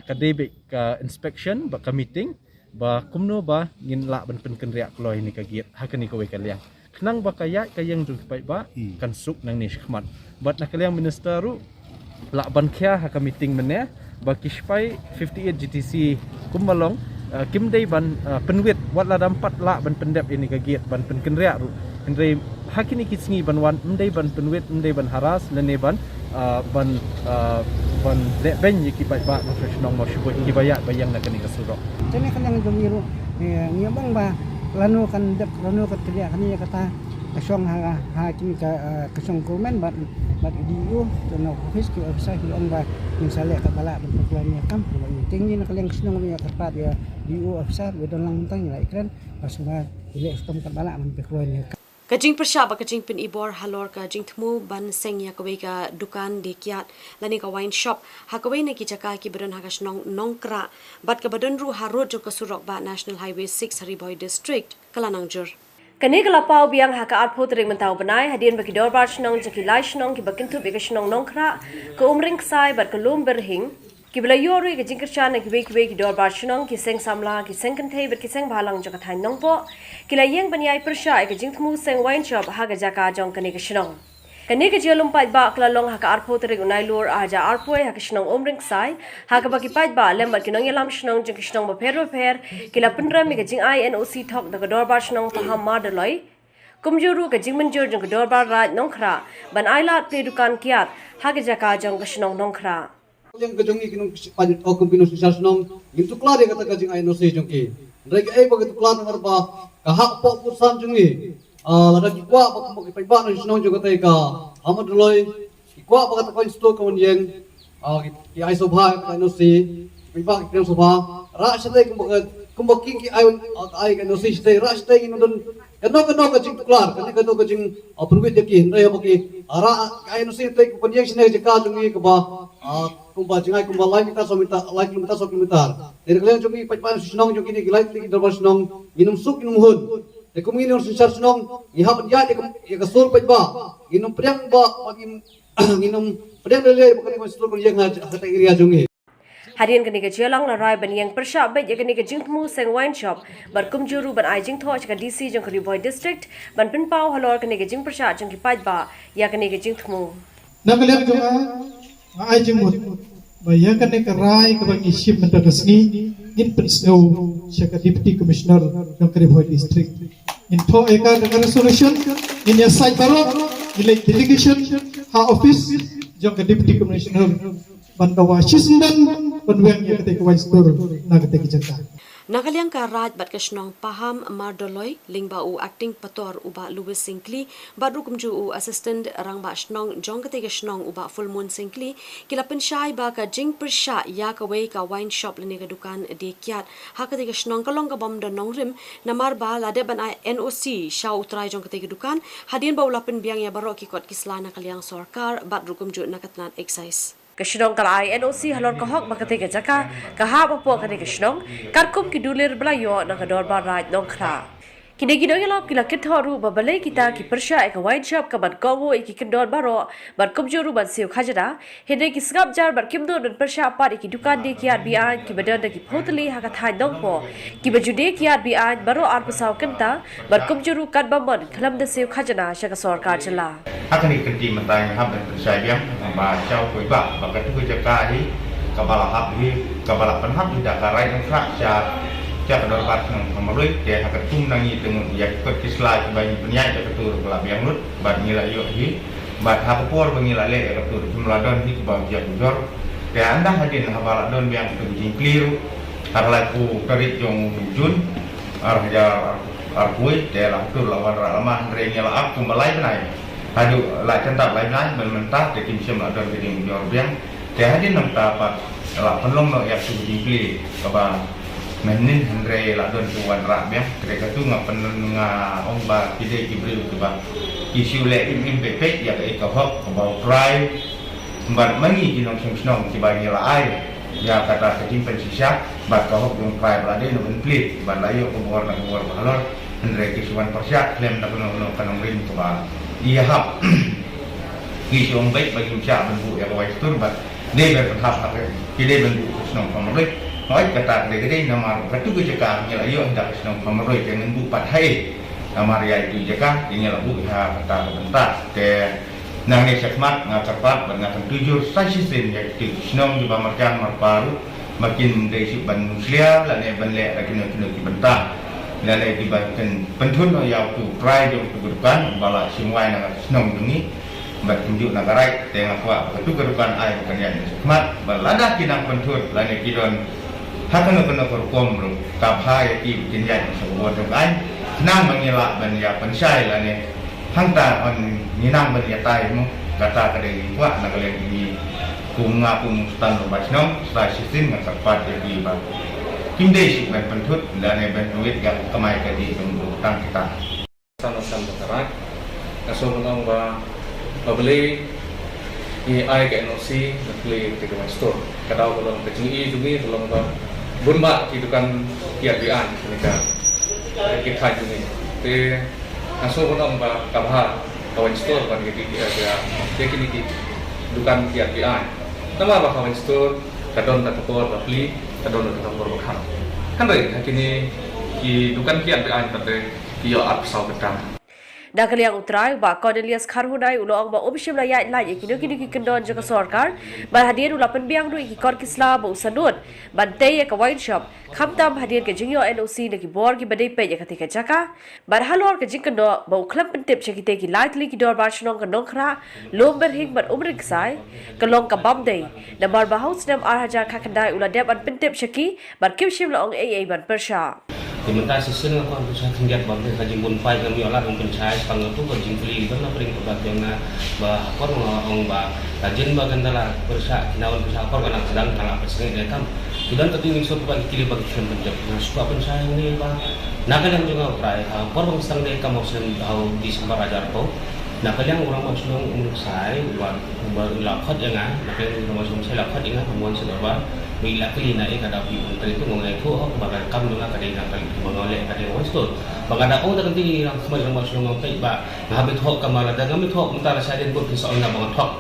ka debe ka inspection ba ka meeting ba kumno ba ngin la ban pen kenria kloi ini ka giat ha kani ka we kaliang kenang ba kaya kayang jong pai ba kan suk nang ni khmat bat nak kaliang minister ru la ban kya ha ka meeting mene ba kispai 58 GTC kumalong kim dei ban penwit wat la dampat la ban pendep ini ka giat ban pen kenria ru Henry hakini kisngi ban wan ndai ban penwit ndai ban haras lene ban ban ben yiki pai ba professional mo shubo ki baya bayang nak ni kasuro jene kan yang domiru ngiyabang ba lanu kan kerja kan ya kata kasong ha kini kasong komen bat idiu tono office ki officer hilong ba yung sale ka bala ban paglan kam tingin na kalang sinong ya kapat ya diu officer wedon lang tang ya ikran pasuma ile stom ka bala man paglan Kajing persya ba kajing pin ibor halor kajing temu ban seng ya kawai ka dukan di kiat lani ka wine shop ha kawai ne ki jaka ki badan ha ka snong nongkra bat ka badan ru harod jo ka surok ba National Highway 6 Hariboy District Kalanangjur. Kani kalapau biang ha ka arpo tering mentau benai hadian bagi dorbar snong jaki lai snong ki bakintu be ka snong nongkra ka umring sai bat ka lum berhing ki bela yoru ki jingkerchan ki be ki dorbar snong ki seng samla ki seng kentei bet ki seng balang jo ka thai nongpo ki la yeng banyai persya ki jingtmu seng wine shop ha ga jaka jong kani ka snong kani ka jelum pai ba klalong ha ka arpo tering unai lur aja arpo ha ka snong umring sai ha ka baki pai ba lem ki nong yalam snong jing ki snong ba pher ki la pinra mi ka jing INOC thok da ka dorbar snong paham ma daloi kumjuru ka jing manjur jong ka dorbar raj nongkhra ban ailat pe dukan kiat ha ga jaka jong ka snong nongkhra yang kejongi kinong panjat okum kinong sisar senong gitu klar dia kata kajing ayo nasi jongki mereka begitu klar nomor ba kahak pok kursan jongi lada kikwa pak mau kipai ba nasi senong juga kata ka amad loy kikwa pak kata koin sto kawan yang ki ayo sobha ayo nasi kipai ba kinong sobha rak setai kumbaki ki ayo nasi setai rak setai kinong don kano kajing klar kano kajing perwit jaki raya baki ara ayo nasi setai kupan yang senai jaka jongi ke ba kumpa jingai kumpa lai kita so kilometer dari kalian jogi pai sunong jogi ni gilai ti dorbar sunong ginum suk ginum hun de kum ginum sisar sunong ihap ya de ya kasur pai ba ginum priang ba bagi ginum priang le bukan ko sur ko yang hata area jongi harian kani ka jelang na rai ban yang persya ba ya kani ka jingtmu seng wine shop bar kumjuru ban ai jing tho ka DC jong Hariboy District ban pin pau halor kani ka jing persya jong ki pai ba ya kani ka jingtmu na kalian jonga ai jemut bayar kan ke rai ke bagi ship mentasni in prinseu sebagai deputy commissioner ng Hariboy District in to eka dengan resolution in ya site baru nilai delegation ha office jong deputy commissioner bandawa sisndan banwang ya ketika waistur na ketika jangka Nakaliang ka raj bat ka snong paham mardoloi lingba u acting pator uba Louis Sinkli badru kumju u assistant rang ba snong jong kate ka snong uba full moon Sinkli kila pensyai ba ka jing persya ya ka wei ka wine shop lene ka dukan de kiat ha kate ka snong kalong ka bom da nong rim namar ba lade ban NOC sha utrai jong kate ka dukan hadin ba ulapen biang ya baro ki kot kisla nakaliang sarkar badru kumju nakatnan excise Kashnong kalai NOC halor kahok bakate ka jaka kahap apo kane kashnong karkum ki dulir belayo na kador barat nongkra kini yalap kila kithoru babale kita ki persya ek wine shop ka ban kongo iki kendor baro bar kumjuru ban siu khajara hede ki skap jar bar kimdo dan persya par iki dukan de ki RBI ki badan de ki photli ha ka thai dongpo ki bajude ki RBI baro ar pasaw kenta bar kumjuru kan bamon khalam de siu khajana sha ka sarkar chala akan ikerti mentang hab dan persya ba chau koi ba ba ka tu jaka hi kabala hab hi kabala penhab tidak karai dan fraksya Jika dapat memerlukan dia akan tunangi dengan yang kislah bagi penyai jika tur kelab yang lut bad nilai yohi bad hapor bengilai le jika tur jumladon hi kebahagiaan bujor dia anda hadir habaladon yang tu jingkliru harlaku kerit jong jun arhajar arkui dia lah tur lawan ramah rengel aku melai benai hadu la centap lain lain mentah dia kimsim ladon keding bujor biang dia hadir nampak apa lah penlong no yang tu jingkli keba menin Andre ladon tuan rabia mereka tu ngapen omba kide kibril tu ba isu le impepek ya ke kahok about try bar mangi kinong song tibagi la ai ya kata kecing pensisya bar kahok yung try blade no complete bar layo kubor balor Andre kisuan persya klem tak no kanong rim tu ba iya hap isu baik bagi ucap bentuk ya kawai tur bar dia berhak kide bentuk song pamrek nói kata dari nama katu kejagaan yang ayo hendak senang pemeroi dengan bupat hai nama ria itu jaga ini lagu ha kata bentar ke nang ni sekmat ngacapat dengan tujuh sistem yang senang di bamarkan marparu makin dari si ban muslia lane banle lagi nak bentar lane dibankan pentun yang tu try jom kedudukan bala semua yang senang ini bertunjuk negara tengah kuat katu kedudukan ai bukan yang sekmat balada kinang pentun lane kidon Hakan kena korkom ru kabha yati jinjat sebut dengan nang mengilak banya pensai lah ni hangta on ninang banya tai mu kata kadai kuat nak kalian ini kunga stand basnom sistem yang tepat jadi ba kim dei sik ban pentut dan ban duit gak kemai kadi untuk tang kita Sama-sama bergerak, asal menang beli AI ke NOC, beli ketika masuk. Kadang kalau kecil juga kalau bunba itu kan kiat-kiat mereka kita juga. Tapi asal menang kabah kawan store kan jadi dia kini dukan kiat-kiat. Nama kawan store kadang tak keluar beli, kadang tak keluar berkah. Kan baik kini dukan kiat-kiat pada dia absal betul. Dah kaliang utrai ba Cornelius Kharhunai ulong ba obishim la ya la kini kendon jaka sarkar ba hadir ulapan biang ru ikor kisla ba usanut bantay ka wine shop khamtam hadir ke jingyo NOC na ki bor ki badai pe ya katika jaka bar halor ke jingkendo ba uklam pentip chakite ki lightly ki dor bar shnong ka nongkhra lomber hing bar umrik sai kalong ka bamdai na bar ba house nam arhaja khakandai ula deb an pentip chaki bar kimshim la ong AA ban persha Sementara sisi dengan kawan berusaha tingkat bangsa kaji bunpai kami olah orang pencahaya sepanjang itu kaji keli itu na paling kebahagiaan bah kor orang bah kajian bagian dalam berusaha kinawan berusaha kor karena sedang kalah persengai mereka sudah tertinggi suatu bagi kili bagi film penjab nah suka pencahaya ini bah nak kalian juga try kor bang sedang mereka mau sedang tahu di sebar ajar kau nak kalian orang mau sedang umur saya buat lakot ya nak kalian orang mau saya lakot ya kemudian sudah bah bila kali naik ada pi menteri itu mengenai itu bagai kam dengan kadai nak kali menolak kadai wastol bagai ada orang terganti yang semua orang masuk ngomong ba habis hok kamala dan kami hok mentara saya pun bisa orang bangat hok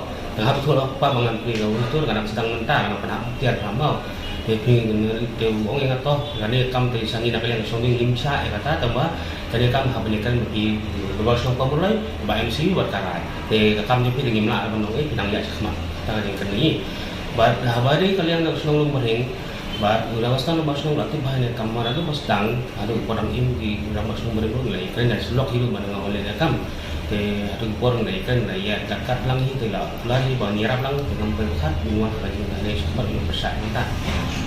dan habis hok apa bangan pi wastol kadang sedang mentara dengan pernah tiar ramau tapi dengan itu orang yang tahu kadai kam dari sana nak yang sombing limsa kata tambah kadai kam habiskan bagi beberapa orang pemulai ba MC buat karai kam jadi dengan mula abang pinang ya semua tangan yang kini Bat habari kalian nak senang lumering, bat udah wastan lepas senang latih bahannya kamar ada pas dang, ada orang di udah mas lumering pun lagi keren dan selok hidup mana oleh kam, ada orang lagi keren lagi ya dekat lang itu lah, lagi bahan nyerap lang dengan berkat minuman lagi dari seperti yang besar kita,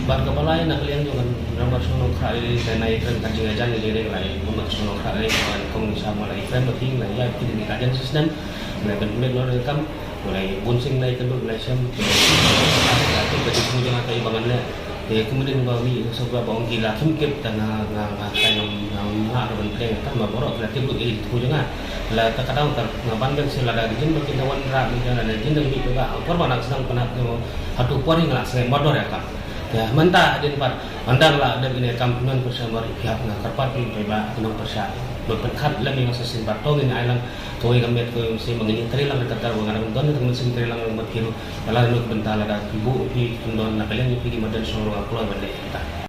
bat kepala nak kalian juga udah mas senang kali dan naik keren kaji ngajar jadi lagi, udah senang kali dengan kong sama lagi keren berting lagi ya kita di kajian sistem, mulai benar benar kam mulai bunsing naik kenduk mulai sem itu jadi kemudian kayak bangannya kemudian kami sebuah bawang gila kimkip dan kayak nggak ada bentuk kan borok kreatif itu juga lah terkadang ngapan kan selada jin makin kawan rak misalnya ada jin dari itu bah korban nak sedang pernah hatu pori nggak sengaja modal ya kak ya mentah jadi pak mandang lah dari ini kampungan bersama pihak nak kerpat pun coba tenang persa berpekat lagi masa simpat tongin ailang Kau yang kami tu mesti mengenai terilang tertar wangan don itu mesti terilang yang berkiru kalau nak bentar ada ibu pi don nak kalian pergi madan seorang pulau balik kita.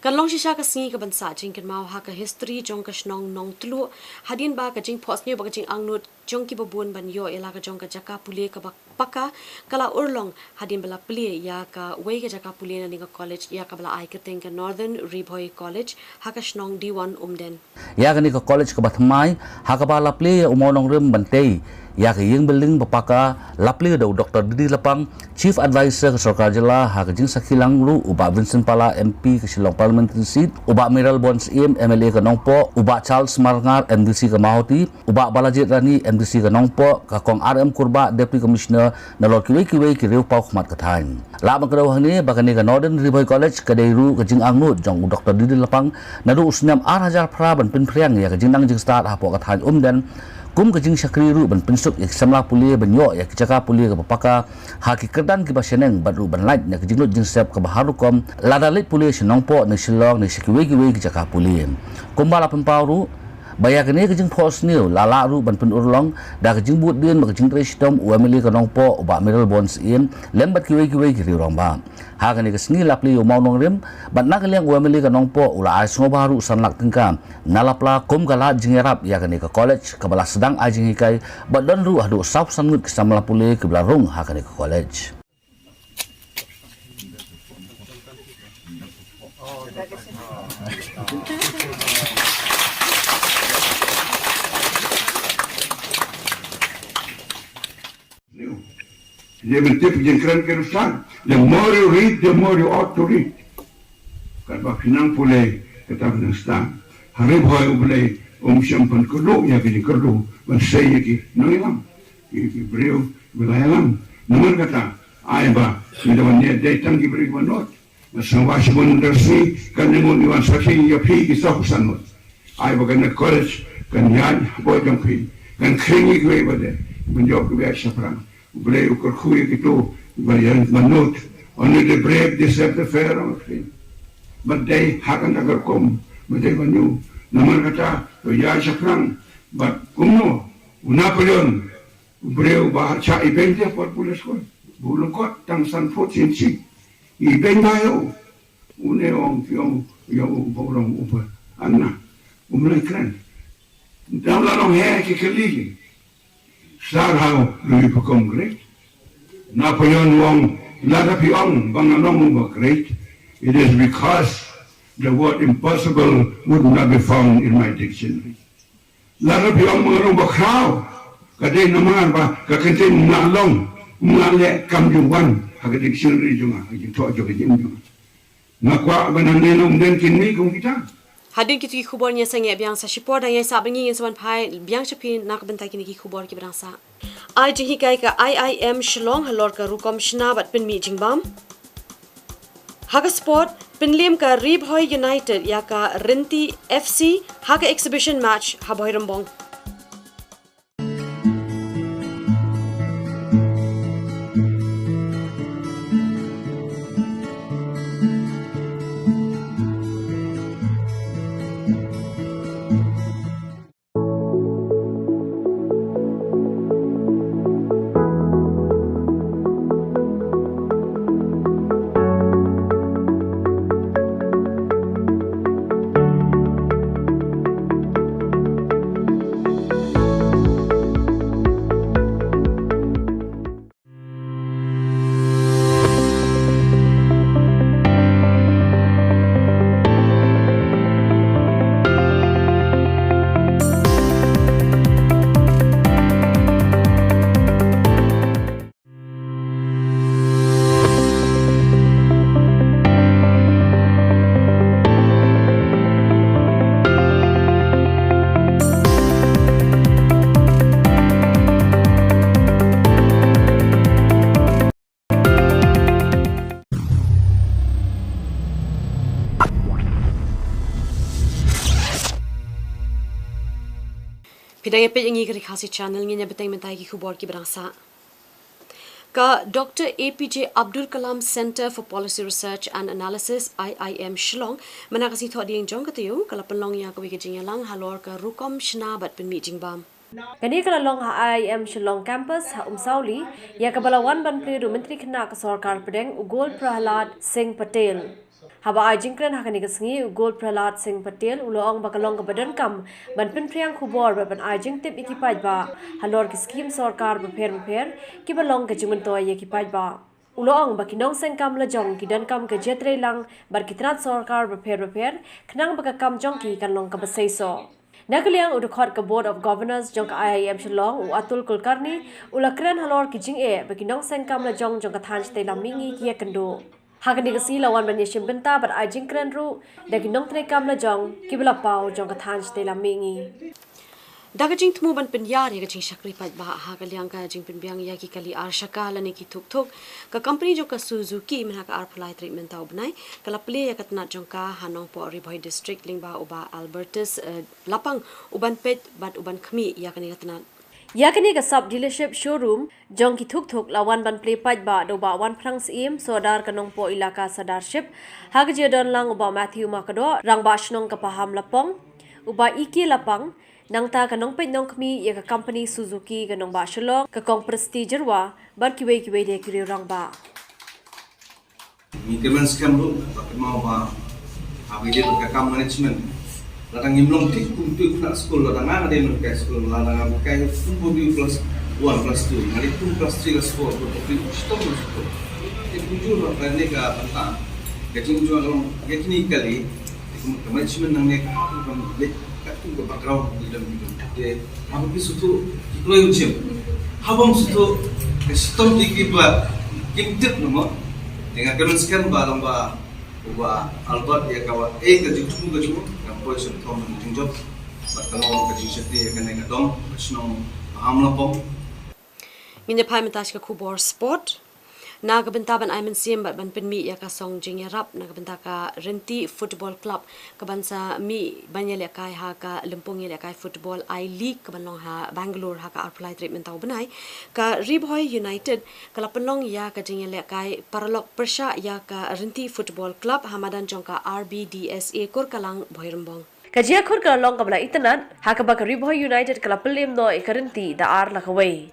Kan long shisha ka singi ka bansa jing kan mau ha ka history jong ka snong nong tlu hadin ba ka jing post ne ba ka jing angnut jong ki babun ban yo ela ka jong ka jaka pule ka paka kala urlong hadin bala pule ya ka wei ka jaka pule na ninga college ya ka bala ai ka teng ka Northern Ribhoi College ha ka snong D1 umden ya ka ni ka college ka bathmai ha ka bala pule umonong rem bantei ya ke yang beling bapaka lapli do Dr. Didi Lapang Chief Advisor ke Sarkar Jela ha ke jing sakilang lu uba Vincent Pala MP ke Shillong Parliamentary Seat uba Miral Bons MLA ke Nongpo uba Charles Marngar MDC ke Mahoti uba Balajit Rani MDC ke Nongpo ka kong RM Kurba Deputy Commissioner na Lord Kiwei ki Riu Pau Khmat ke Thain la bang kedau hani bakani ke Northern Ribhoi College ke Deiru ke jing angut jong Dr. Didi Lapang na du usnyam arhajar pra ban pin priang ya ke jing nang jing start ha po ke Thain dan kum ke jing syakri ru ban pensuk yak samla pulia ban yo yak jaka pulia ke papaka ha ki kedan ki baseneng ban ru ban lait yak jing lut jing sep ke baharu kom lada lit pulia senong po ni Shillong ni Sikiwe ki jaka pulia kum bala pempau ru Baya kene ke jing pos niu lala ru ban pen urlong da ke jing but din ke jing trestom UMLA ke nongpo uba Miral Bons lembat kiwe ki rong ba ha kene ke sngi lapli mau nong rem ban nak liang UMLA ke nongpo ula ai sngo baru sanlak tingkam nalapla kum kala jing erap ya kene ke college ke bala sedang ajing hikai badan ru adu sap sangut ke samla pule ke belarung ha kene ke college Dia mentip yang keren kerusan. The more you read, the more you ought to read. Kalau kinang pulai kata nastang, hari boy pulai siampan kerdu ya kini kerdu, bersih ki nangilang, ki beliau belayalang. Nomor kata Ai ba, minta ni datang ki beri manot. Semua sebelum tersi kan dengan iwan saksi ya pi kisah sanot. Ai ba kan college kan yan boy jong pi kan kringi kwe ba de menjawab ke biasa perang. Boleh ukur kui gitu bayan manot. Only the brave deserve the fair of thing. But they hakan agar kom, medai banyu. Naman kata ya perang. But kumno Napoleon beliau baca event dia buat pulis ko. Bulong ko tang san fo chin chi. Event tayo. Une ong yung bolong upa. Anna. Umlay kran. Dalam long hair ke kelili. Sarau lui pakom great. Napoleon wong ladapi ong banganong uba great. It is because the word impossible would not be found in my dictionary. Ladapi ong banganong uba kraw. Kadai naman ba kakentin nalong ngale kamjuan haga dictionary junga hagi to jo hagi junga nakwa bananenong den kinni kung kita Hadin kitu ki khubor nya sange biang sa shipor da ya sa bangi yin swan phai biang chapi nak bentai kini ki khubor ki brang sa ai ji kai ka IIM Shillong halor ka rukom shna bat pin mi jingbam haga sport pinlim ka Rib Hoi United ya ka Rinti FC haga exhibition match haboy rambong Pidaya pe ingi RiKhasi channel nginya beteng mentai ki khubor ki brangsa. Ka Dr. APJ Abdul Kalam Center for Policy Research and Analysis IIM Shillong manakasi tho dieng jong katayu kala penlong ya ka wi lang halor ka rukom shna bat pen mi jingbam. Kani kala long ha IIM Shillong campus ha umsauli ya ka balawan ban pri menteri khna ka sarkar pedeng Ugol Prahlad Singh Patel. Haba ajingkran hakani kasngi Ugol Prahlad Singh Patel uloong bakalong ka badan kam ban pen priang khubor ban ajing tip ikipaj ba halor ki scheme sarkar bapher ki balong ka jumun toy ikipaj ba uloong bakinong sengkam la jong ki dan kam ka jetre lang bar kitrat sarkar bapher khnang baka kam jong ki kanlong ka basaiso Nakaliang udukhot ka Board of Governors jong ka IIM Shillong u Atul Kulkarni ulakran halor ki jing bakinong sengkam la jong ka thanj te lamingi ki kendo Hakani kasi lawan banyashim benta bar ajing kren ru dagi nong tre kam la jong kibla pau jong ka thanj te lamingi Dagajing tmu ban penyar ya gajing shakri pat ba hakaliang ka jing penbiang ya ki kali ar shakala ne ki thuk ka company jo ka Suzuki men ka ar phlai treatment tau banai kala ple ya katna jong ka hanong po Rib Hoi district lingba uba Albertus lapang uban pet bat uban khmi ya kani katna Yakani ka sub dealership showroom jong ki thuk lawan ban play paj ba do ba wan prang sim sodar kanong po ilaka sadarship hagje don lang uba Matthew Makado rang ba shnong ka paham lapong uba iki lapang nangta kanong pet nong kmi ya ka company Suzuki kanong ba Shillong ka kong prestige wa bar kiwe de kiri rang ba mi kemen scam ru ba mau ba habide ka kam management Ladang imlong tik untuk nak sekolah ladang ada yang nak sekolah ladang pakai pun plus 1 plus 2 hari pun plus 3 plus 4 untuk stop itu jujur apa ni ka tentang kecil jual kalau kini kali management nang ni kan lek kat tu background di dalam itu dia apa suatu kalau ujian habang suatu stop dikibat kimtip nama dengan kementerian balang ba uba Albert ya kawan ke jutu yang polisi tom junjot bertemu ke jisati ya kena ngadong senang paham lapong Minja pai mentas ka Khubor Sport Nagabentaban ay mensim bat ban penmi ya ka song jing yarap nagabenta ka Renti Football Club kabansa mi banyal ya kai ha ka Lempung ya kai Football I League kabanlong ha Bangalore ha ka apply treatment tau benai ka Ribhoy United kala penlong ya ka jing ya kai Paralok Persha ya ka Renti Football Club hamadan jong ka RBDSA Kurkalang Bhoirambong Kajia khur ka long kabla itanan hakaba ka Ribhoy United kala pelim no ikarinti da ar lakaway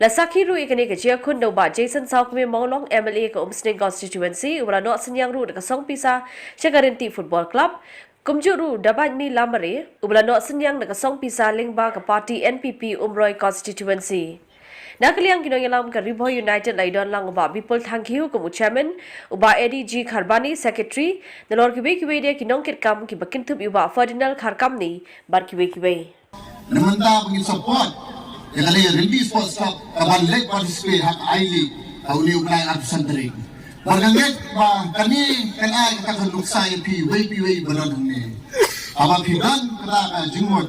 La Sakiru ikani kajia khun do ba Jason Saukme Maulong MLA ka Umsning constituency ubra no senyang ru ka song pisa Shagarinti Football Club kumjuru dabat mi lamare ubra no senyang ka song pisa lingba ka party NPP Umroi constituency Nakaliang kinoyalam ka Ribhoy United laidon lang uba Bipul Thanghiu kumu chairman uba Eddie G Kharbani secretary nalor kiwe dia kinong kitkam ki bakintup uba Ferdinand Kharkam ni bar kiwe Namanta pengin support yang kali Renti Sports Club kawan leg participate hak I-League tahun ublay atusan tering. Marganget ba kami kan ay kata nuksa yang pi banon ni. Ama pidan kata jingmon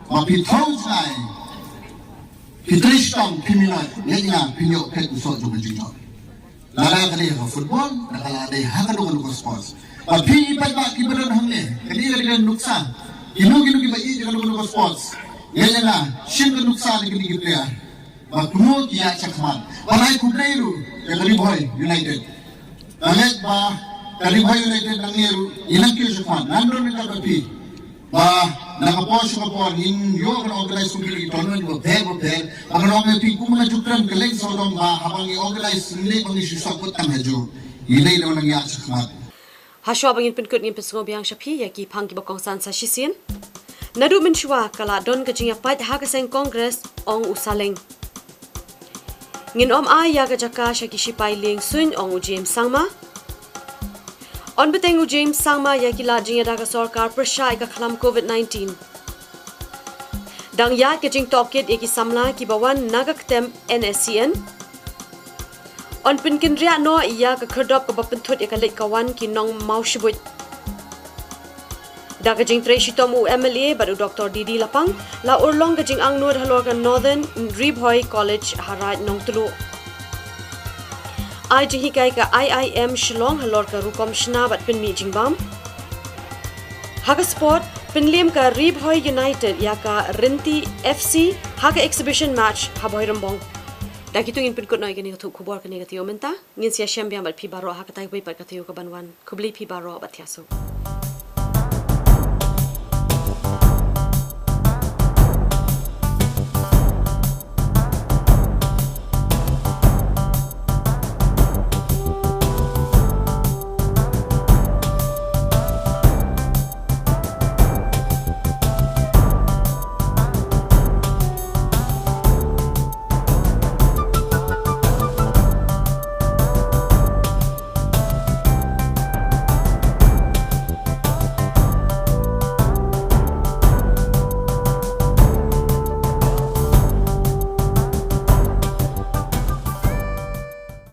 ma pitau sai. Pitristong piminat yang pinyo pet usot jo jingmon. Lala kali football nakala dai hak do sports. Ma pi pa ki banon hangne kali nuksa. Inu ba i jo sports. Yang na shin nuksa ni player. Makmo kiya chakman. Walai kubnairu yang Ribhoy United. Alet ba Ribhoy United nangiru ilang kiyo chakman. Nandro ni kapapi. Ba nakaposyo ka po in yo kana organize kumili tournament mo bel. Ang nome pi kumuna jukran kaleng sa dong ba habang i-organize nilay pang isusakot ang hadyo. Ilay naman ang yak chakman. Haswa bangin penkut ngin pesngo biang syapi yaki pang ki bakong san sa shisin. Nadu menshwa kala don kajing pat hagaseng Kongres ong usaleng. Ngin ay ya gajaka shaki shipai ling sun ong James Sangma. On beteng James Sangma ya kila jing daga sarkar persai ka khalam COVID-19. Dang ya kajing tokit eki samla ki bawan nagaktem NSCN. On pinkin ria no ya ka kherdop ka bapentut ya kalik kawan ki nong maushibut. Da kajing Treshito mu MLA baru Dr. Didi Lapang la urlong kajing ang nur halor Northern Ribhoy College harat nong tulu. Ai jihi kai ka IIM Shillong halor ka rukom shna bat pin mi jingbam. Haga sport pinlim ka Ribhoy United ya ka Renti FC haga exhibition match haboy rambong. Da kitungin pin kut noi kani ka khubor kani ka tiyo menta ngin sia shambiam bat pi baro haga tai bai pat ka tiyo ka banwan kubli pi baro bat thiaso.